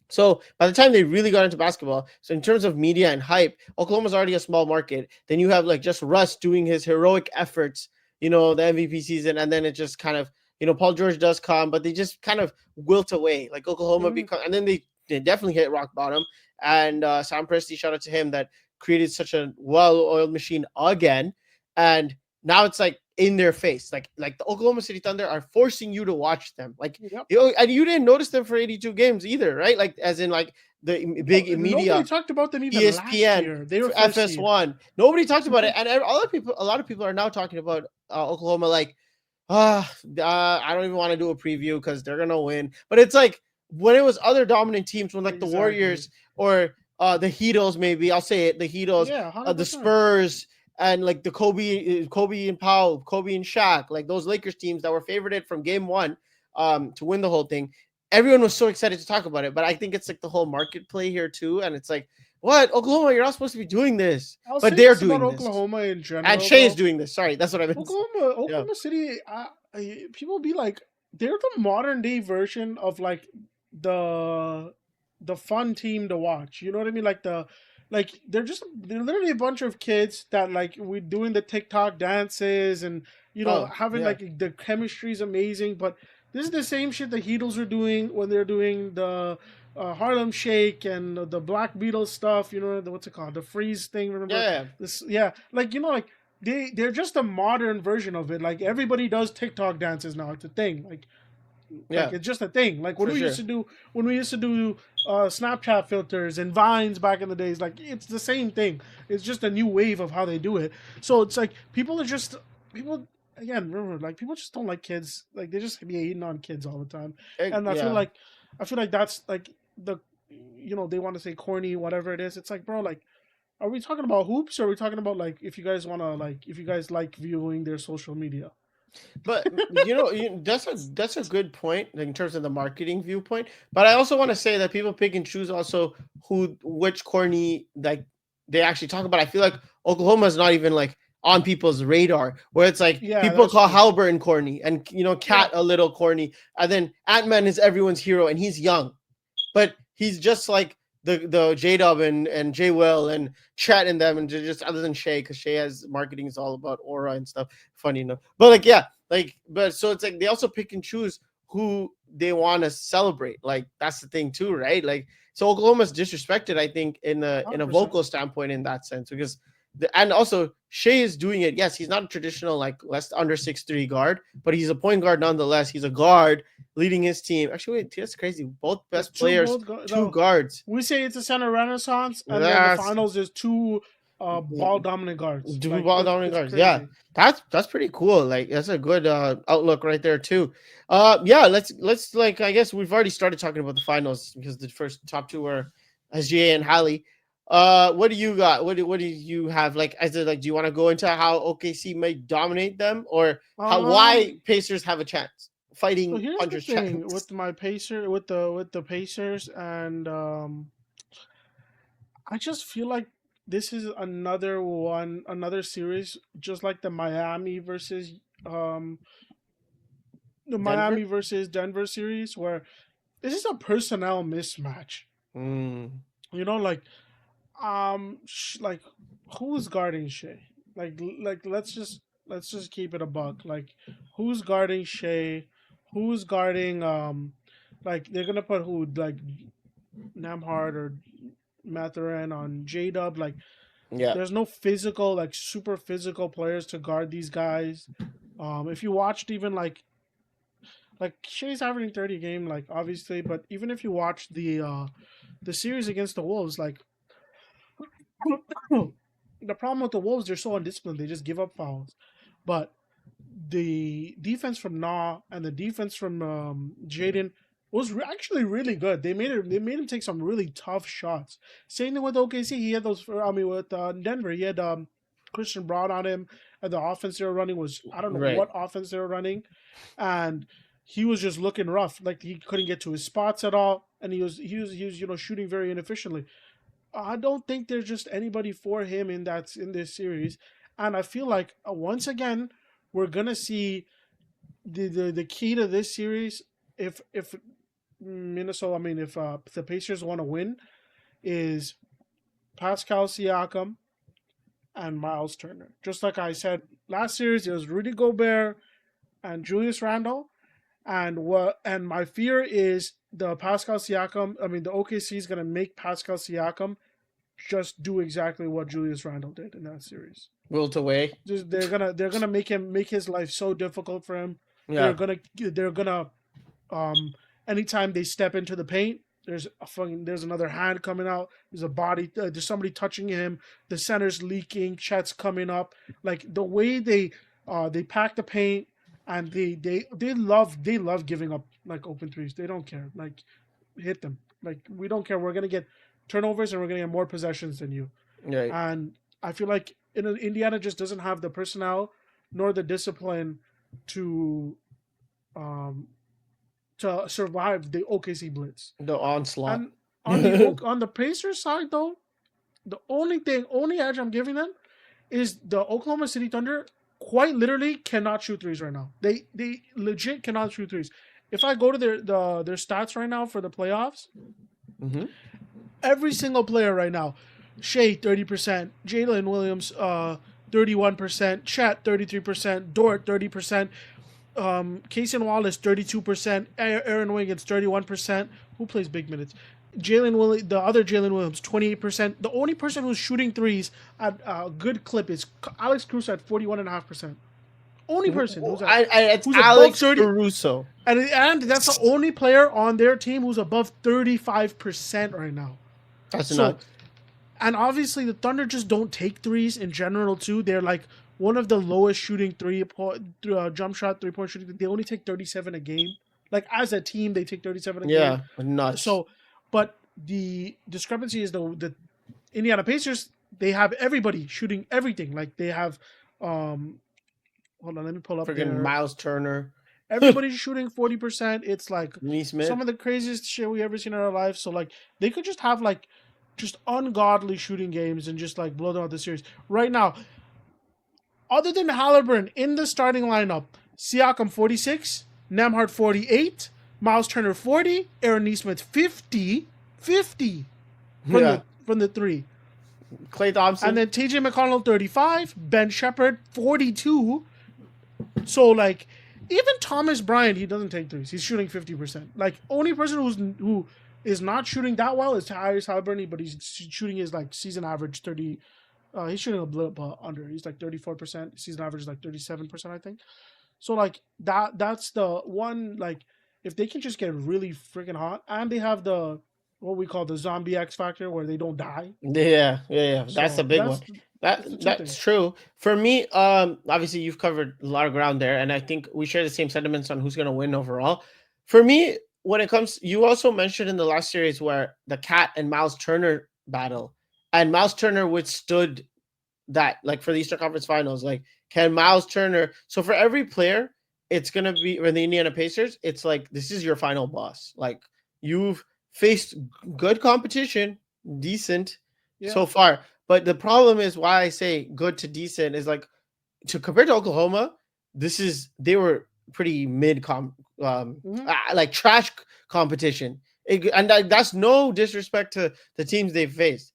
So by the time they really got into basketball, so in terms of media and hype, Oklahoma's already a small market. Then you have just Russ doing his heroic efforts, the MVP season, and then it just kind of Paul George does come, but they just kind of wilt away. Oklahoma and then they definitely hit rock bottom. And Sam Presti, shout out to him, that created such a well-oiled machine again. And now it's in their face. The Oklahoma City Thunder are forcing you to watch them. And you didn't notice them for 82 games either, right? As in the big media. Nobody talked about them even ESPN, last year. They were FS1. Nobody talked about it. And a lot of people are now talking about Oklahoma I don't even want to do a preview because they're gonna win. But it's when it was other dominant teams, when the Warriors or the Heatles, maybe I'll say it, the Heatles, the Spurs, and the Kobe and Powell, Kobe and Shaq, those Lakers teams that were favorited from game one to win the whole thing. Everyone was so excited to talk about it, but I think it's the whole market play here too, and it's what, Oklahoma? You're not supposed to be doing this, but they're doing this. Oklahoma in general, and Shai is doing this. Sorry, that's what I meant. Oklahoma City. People be they're the modern day version of the fun team to watch. You know what I mean? They're literally a bunch of kids that we're doing the TikTok dances and having the chemistry is amazing, but this is the same shit the Heatles are doing when they're doing the Harlem Shake and the Black Beatles stuff. What's it called? The freeze thing. Remember Yeah, this? Yeah, like like they're just a modern version of it. Like everybody does TikTok dances now. It's a thing. Like yeah, it's just a thing. Like for sure. when we used to do Snapchat filters and Vines back in the days. Like it's the same thing. It's just a new wave of how they do it. So it's like people again. Remember, like people just don't like kids. Like they just be hating on kids all the time. And Yeah. I feel like that's like they want to say corny, whatever it is. It's like, bro, like, are we talking about hoops or are we talking about like if you guys like viewing their social media? But that's a good point in terms of the marketing viewpoint. But I also want to say that people pick and choose also which corny like they actually talk about. I feel like Oklahoma is not even like on people's radar, where it's like Yeah, people that's call true. Halliburton corny and Cat Yeah. a little corny, and then Ant-Man is everyone's hero and he's young, but he's just like the J Dub and J Will and Chet and them, and just other than Shay, because Shay has marketing is all about aura and stuff. Funny enough, but like yeah, like but so it's like they also pick and choose who they want to celebrate. Like that's the thing too, right? Like so Oklahoma's disrespected, I think, in a 100%. vocal standpoint in that sense because. And also Shea is doing it. Yes, he's not a traditional like less under 6'3" guard, but he's a point guard nonetheless. He's a guard leading his team. Actually, wait, that's crazy. Both There's best players, two no, guards. we say it's a center renaissance, and then the That's finals is two ball dominant guards. two Like ball dominant it's guards. Yeah, crazy. that's pretty cool. Like that's a good outlook right there too. Yeah, let's like I guess we've already started talking about the finals because the first top two were SGA and Hallie. What do you got? What do you have? Like, as it like, do you want to go into how OKC might dominate them, or how Um, why Pacers have a chance so fighting here's the puncher's thing chance? with the Pacers, and I just feel like this is another series, just like um the Denver. Miami versus Denver series, where this is a personnel mismatch. Mm, Like like who's guarding Shea? Like let's just keep it a buck. Like who's guarding Shea? Who's guarding like they're gonna put who like Namhard or Mathurin on J Dub. Like yeah, there's no physical like super physical players to guard these guys. If you watched even like Shea's averaging 30 a game, like obviously, but even if you watch the series against the Wolves, like the problem with the Wolves, they're so undisciplined. They just give up fouls. But the defense from Na and the defense from Jaden was actually really good. They made him take some really tough shots. Same thing with OKC. He had those. I mean, with Denver, he had Christian Brown on him, and the offense they were running was I don't know right. what offense they were running, and he was just looking rough. Like he couldn't get to his spots at all, and he was shooting very inefficiently. I don't think there's just anybody for him in this series, and I feel like once again we're gonna see the key to this series if Minnesota, I mean if the Pacers want to win, is Pascal Siakam and Miles Turner. Just like I said last series, it was Rudy Gobert and Julius Randle, and my fear is the Pascal Siakam. I mean the OKC is gonna make Pascal Siakam just do exactly what Julius Randle did in that series. Wilt away. Just they're gonna make his life so difficult for him. Yeah, They're gonna anytime they step into the paint, there's another hand coming out. There's a body. There's somebody touching him. The center's leaking. Chet's coming up. Like the way they pack the paint and they love giving up like open threes. They don't care. Like hit them. Like we don't care. We're gonna get turnovers and we're gonna get more possessions than you. right. And I feel like Indiana just doesn't have the personnel nor the discipline to um, to survive the OKC blitz. The onslaught. And on the Pacers side, though, the only edge I'm giving them is the Oklahoma City Thunder. Quite literally cannot shoot threes right now. They legit cannot shoot threes. If I go to their stats right now for the playoffs, Mm-hmm. every single player right now, Shea 30%, Jalen Williams 31%, Chet 33%, Dort 30%, Casey Wallace 32%, Aaron Wiggins 31%. who plays big minutes? Jalen Williams, the other Jalen Williams, 28%. The only person who's shooting threes at a good clip is Alex Cruz at 41.5%. Only person It's who's above Alex 30, Caruso. and that's the only player on their team who's above 35% right now. That's nuts. And obviously the Thunder just don't take threes in general too. They're like one of the lowest shooting jump shot 3-point shooting. They only take 37 a game. Like as a team, they take 37 a game. Yeah, nuts. So, but the discrepancy is the Indiana Pacers. They have everybody shooting everything. Like they have, hold on, let me pull up. Freaking Miles Turner. Everybody's shooting 40%. It's like Neesmith. Some of the craziest shit we ever seen in our life. So like they could just have like just ungodly shooting games and just like blow them out the series right now. Other than Halliburton in the starting lineup, Siakam 46, Nembhard 48, Miles Turner 40, Aaron Neesmith 50 from the three. Klay Thompson. And then TJ McConnell 35, Ben Shepherd 42. So like even Thomas Bryant, he doesn't take threes. He's shooting 50%. Like only person who is not shooting that well is Tyrese Halliburton, but he's shooting his like season average 30. He's shooting a little under. He's like 34%. Season average is like 37%, I think. So like that's the one, like if they can just get really freaking hot, and they have the what we call the zombie X factor where they don't die. Yeah. That's a big one. That's true. For me, obviously you've covered a lot of ground there, and I think we share the same sentiments on who's gonna win overall. For me, when it comes, you also mentioned in the last series where the Cat and Miles Turner battle, and Miles Turner withstood that, like for the Eastern Conference Finals. Like, can Miles Turner? So for every player, it's gonna be in the Indiana Pacers. It's like this is your final boss. Like you've faced good competition, decent so far, but the problem is why I say good to decent is like to compare to Oklahoma. They were pretty mid like trash competition, and that's no disrespect to the teams they've faced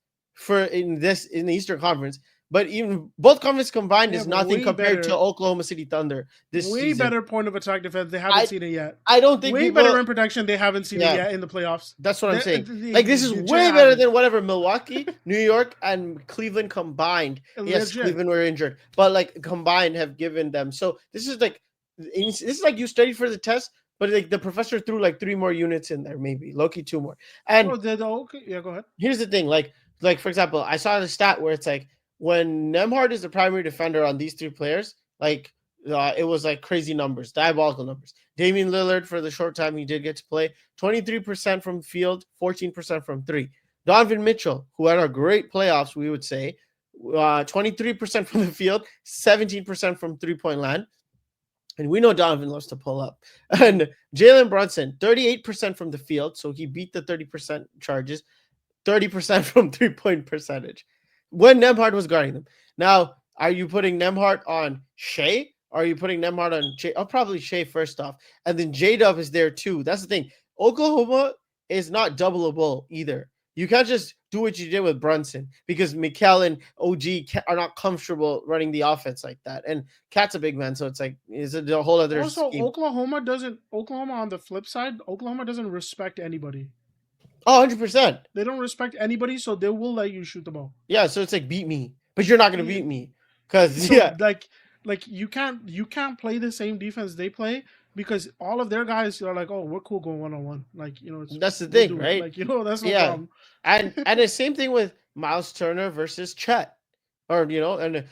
in the Eastern Conference. But even both conferences combined is nothing compared to Oklahoma City Thunder this season. Better point of attack defense. They haven't seen it yet. I don't think better rim protection. They haven't seen it yet in the playoffs. That's what I'm saying. Like this is way better than whatever Milwaukee, New York, and Cleveland combined. Yes, Cleveland were injured, but like combined have given them. So this is like you studied for the test, but like the professor threw like 3 more units in there, maybe Loki 2 more. And go ahead. Here's the thing, like for example, I saw the stat where it's like when Nembhard is the primary defender on these 3 players, like it was like crazy numbers, diabolical numbers. Damian Lillard, for the short time he did get to play, 23% from field, 14% from 3. Donovan Mitchell, who had a great playoffs, we would say, 23% from the field, 17% from 3-point land. And we know Donovan loves to pull up. And Jalen Brunson, 38% from the field, so he beat the 30% charges, 30% from 3-point percentage when Nembhard was guarding them. Now, are you putting Nembhard on Shea? Or are you putting Nembhard on Shea? Oh, probably Shea first off. And then J-Dub is there too. That's the thing. Oklahoma is not doubleable either. You can't just do what you did with Brunson because Mikal and OG are not comfortable running the offense like that. And Cat's a big man, so it's like it's a whole other also scheme. Oklahoma on the flip side, Oklahoma doesn't respect anybody. Oh, 100%. They don't respect anybody, so they will let you shoot the ball. Yeah, so it's like beat me, but you're not gonna beat me because like you can't play the same defense they play because all of their guys are like, oh, we're cool going 1-on-1. Like that's the thing, right? Like that's no problem. and the same thing with Miles Turner versus Chet, or and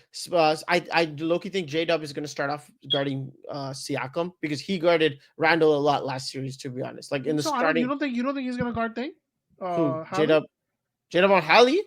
I low-key think J-Dub is gonna start off guarding Siakam because he guarded Randall a lot last series. To be honest, like in the starting, you don't think he's gonna guard thing? J-Dub on Hallie?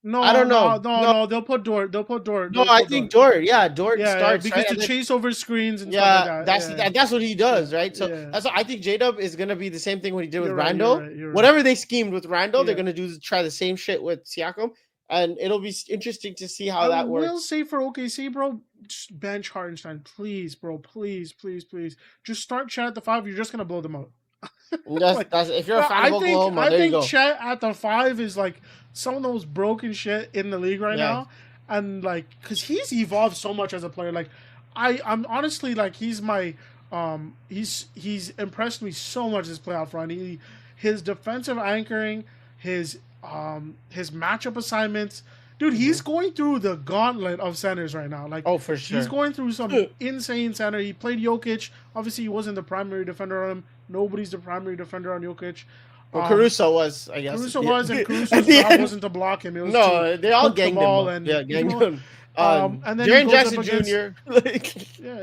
No, I don't know. No, they'll put Dort. No, I think Dort. Yeah, Dort starts because right? the chase over screens and stuff like that. That's what he does, right? So that's what I think. J-Dub is gonna be the same thing what he did with Randall. Whatever they schemed with Randall, they're gonna try the same shit with Siakam, and it'll be interesting to see how that works. I will say for OKC, bro, just bench Hartenstein, please, bro, please. Just start Chet at the 5. You're just gonna blow them out. That's if you're a fan of Oklahoma, there you go. I think Chet at the 5 is like some of the most broken shit in the league right now, and like because he's evolved so much as a player. Like I'm honestly like he's my He's impressed me so much this playoff run. His defensive anchoring, his matchup assignments, dude. He's going through the gauntlet of centers right now. Like Oh, for he's sure. going through some insane center. He played Jokic. Obviously, he wasn't the primary defender on him. Nobody's the primary defender on Jokic. Well, Caruso was, I guess. Caruso was, and At Caruso's the job end. wasn't to block him. It was No, to they all cook the ganged him ball up. and Yeah, ganged him. and then he Jaren goes Jackson up against Jr. Like,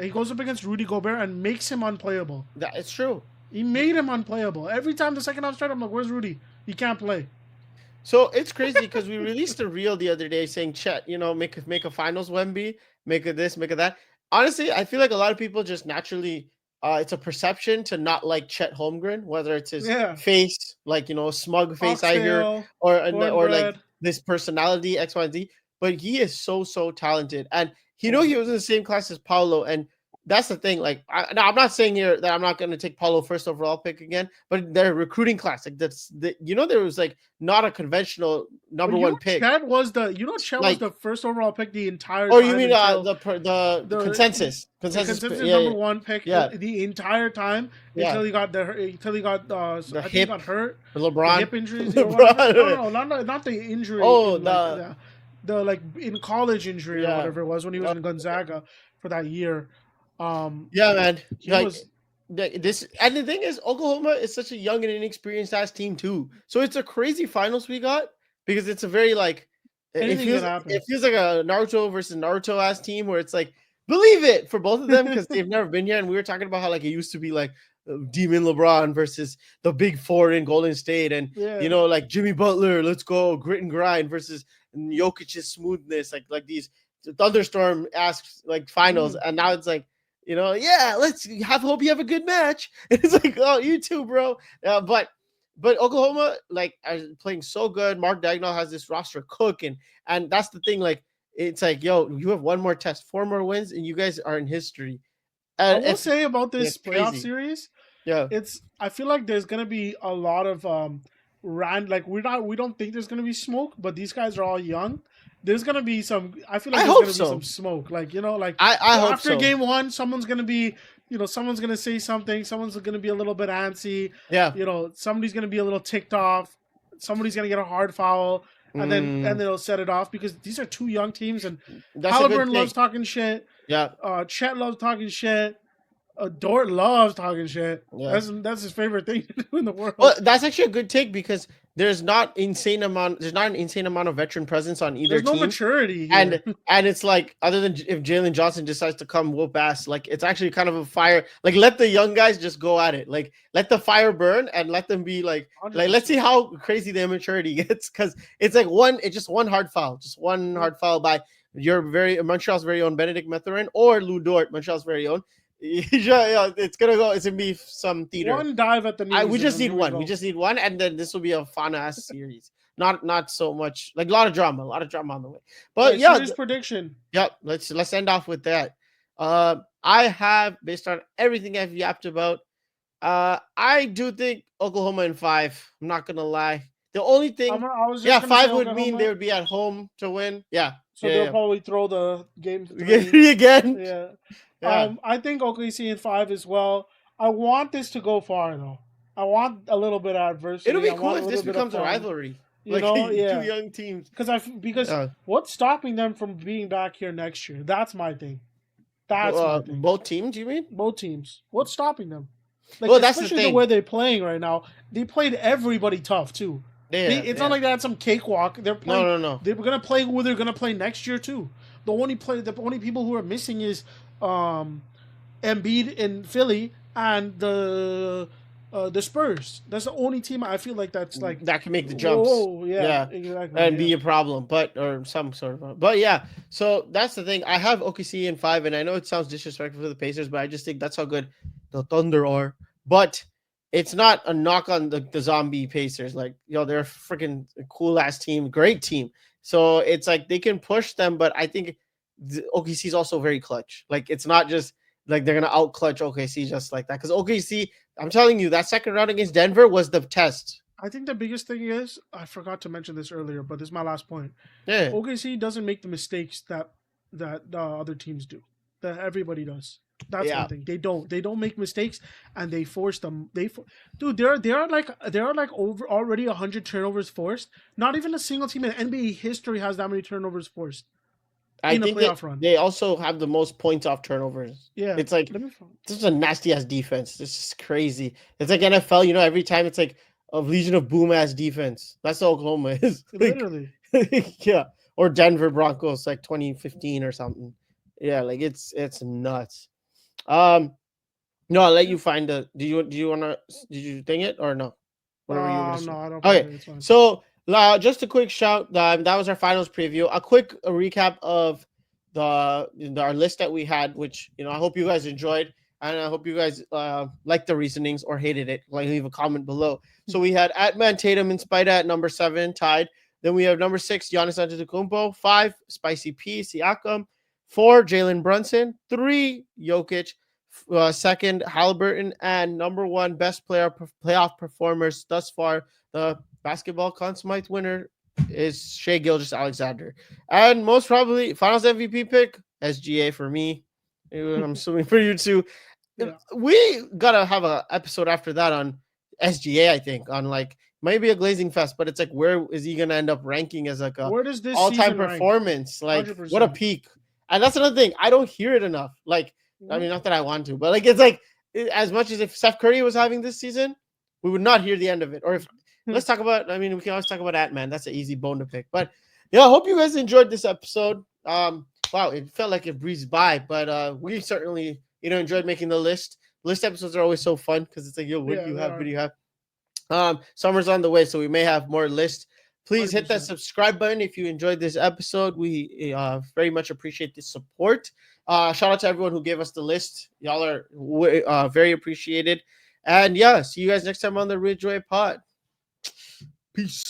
he goes up against Rudy Gobert and makes him unplayable. it's true. He made him unplayable. Every time the second half started, I'm like, "Where's Rudy? He can't play." So it's crazy because we released a reel the other day saying, Chet, make a finals Wemby, make a this, make a that. Honestly, I feel like a lot of people just naturally, it's a perception to not like Chet Holmgren, whether it's his Yeah, face, like, smug face I hear, oxtail, or like cornbread. this personality, X, Y, and Z. But he is so, so talented. And Oh, he was in the same class as Paulo. And that's the thing. Like, now I'm not saying here that I'm not going to take Paulo first overall pick again, but their recruiting class, like there was like not a conventional but number one pick. Chet was the first overall pick the entire Oh, time. you mean until the consensus the consensus yeah, number one pick yeah, the entire time until he got I think he hip got hurt. LeBron, The hip injuries. LeBron. No, not the injury. Oh, in the like in college injury or yeah, whatever it was when he was in Gonzaga for that year. yeah, man. He Like was this, and the thing is, Oklahoma is such a young and inexperienced ass team too. So it's a crazy finals we got because it's a very like anything can happen. it feels like a Naruto versus Naruto ass team where it's like believe it for both of them because they've never been here, and we were talking about how like it used to be like Demon LeBron versus the Big Four in Golden State, and Yeah. like Jimmy Butler, let's go grit and grind versus Jokic's smoothness, like these thunderstorm ass like finals, and now it's like let's hope you have a good match. And it's like, oh, you too, bro. But Oklahoma like are playing so good. Mark Dagnall has this roster cooking, and that's the thing. Like it's like, yo, you have one more test, 4 more wins, and you guys are in history. I And will say about this playoff crazy. series, Yeah, I feel like there's gonna be a lot of like we don't think there's gonna be smoke, but these guys are all young. There's gonna be some. I feel like there's gonna be some smoke. Like I hope after game one, someone's gonna be someone's gonna say something. Someone's gonna be a little bit antsy. Yeah, somebody's gonna be a little ticked off. Somebody's gonna get a hard foul, and then they'll set it off because these are two young teams, and Halliburton loves talking shit. Yeah, Chet loves talking shit. Dort loves talking shit. Yeah. That's his favorite thing to do in the world. Well, that's actually a good take because there's not an insane amount of veteran presence on either There's no team. maturity here. And it's like, other than if Jalen Johnson decides to come whoop ass, like it's actually kind of a fire. Like let the young guys just go at it. Like let the fire burn and let them be like 100%. let's see how crazy the immaturity gets, because it's like just one hard foul, hard foul by Montreal's very own Benedict Mathurin or Lou Dort, Montreal's very own. It's gonna be some theater. One dive at the knees. We just need one. We just need one, and then this will be a fun ass series. Not so much like a lot of drama on the way. But series prediction. Yeah, let's end off with that. I have, based on everything I've yapped about, I do think Oklahoma in 5. I'm not gonna lie. The only thing, 5 would mean they would be at home to win. Yeah. So they'll probably throw the game again. Yeah. I think OKC in 5 as well. I want this to go far though. I want a little bit of adversity. It'll be cool if this becomes a rivalry. Two young teams. Because what's stopping them from being back here next year? That's my thing. Both teams, you mean? Both teams. What's stopping them? That's the thing. The way they're playing right now. They played everybody tough too. It's not like they had some cakewalk. They're playing. No. They're gonna play who they're gonna play next year too. The only people who are missing is Embiid in Philly and the Spurs. That's the only team I feel like that's like that can make the jumps. Oh yeah, exactly, and be a problem, or some sort of. But yeah, so that's the thing. I have OKC in 5, and I know it sounds disrespectful for the Pacers, but I just think that's how good the Thunder are. But it's not a knock on the zombie Pacers. Like, they're a freaking cool ass team, great team. So it's like they can push them, but I think OKC is also very clutch. Like, it's not just like they're gonna out clutch OKC just like that. Because OKC, I'm telling you, that second round against Denver was the test. I think the biggest thing is, I forgot to mention this earlier, but this is my last point. Yeah, OKC doesn't make the mistakes that the other teams do. That everybody does. That's one Yeah, thing. They don't make mistakes, and they force them. Dude, there are like over already 100 turnovers forced. Not even a single team in NBA history has that many turnovers forced I in a think that playoff run. they also have the most points off turnovers. Yeah, It's like let me find. this is a nasty ass defense. This is crazy. It's like NFL. Every time it's like a Legion of Boom ass defense. That's what Oklahoma is. Like, Literally, yeah, or Denver Broncos like 2015 or something. Yeah, like it's nuts. Um, no, I'll let yeah. you find the. Do you wanna? Did you think it or no? Whatever you were gonna say. No, I don't find Okay, it. It's fine. so just a quick shout. That was our finals preview. A quick recap of our list that we had, which I hope you guys enjoyed, and I hope you guys liked the reasonings or hated it. Like, leave a comment below. So we had Atman Tatum and Spida at number 7, tied. Then we have number 6, Giannis Antetokounmpo. 5, Spicy P, Siakam. 4, Jalen Brunson. 3, Jokic. Second, Halliburton, and number 1 best playoff performers thus far, the basketball Conn Smythe winner is Shea Gilgeous-Alexander, and most probably Finals MVP pick SGA for me. I'm assuming for you too. Yeah. We gotta have an episode after that on SGA. I think on like maybe a glazing fest, but it's like where is he gonna end up ranking as like a Where does this all-time season rank? performance? Like what a 100%. peak! And that's another thing. I don't hear it enough. Like I mean, not that I want to, but like it's like as much as if Steph Curry was having this season, we would not hear the end of it. Or if let's talk about, I mean, we can always talk about Ant-Man. That's an easy bone to pick. But yeah, I hope you guys enjoyed this episode. Wow, it felt like it breezed by, but we certainly enjoyed making the list. List episodes are always so fun because it's like, yo, what do you have? What do you have? Summer's on the way, so we may have more lists. Please hit that 100%. subscribe button if you enjoyed this episode. We very much appreciate the support. Shout out to everyone who gave us the list. Y'all are very appreciated. And yeah, see you guys next time on the Ridgeway Pod. Peace.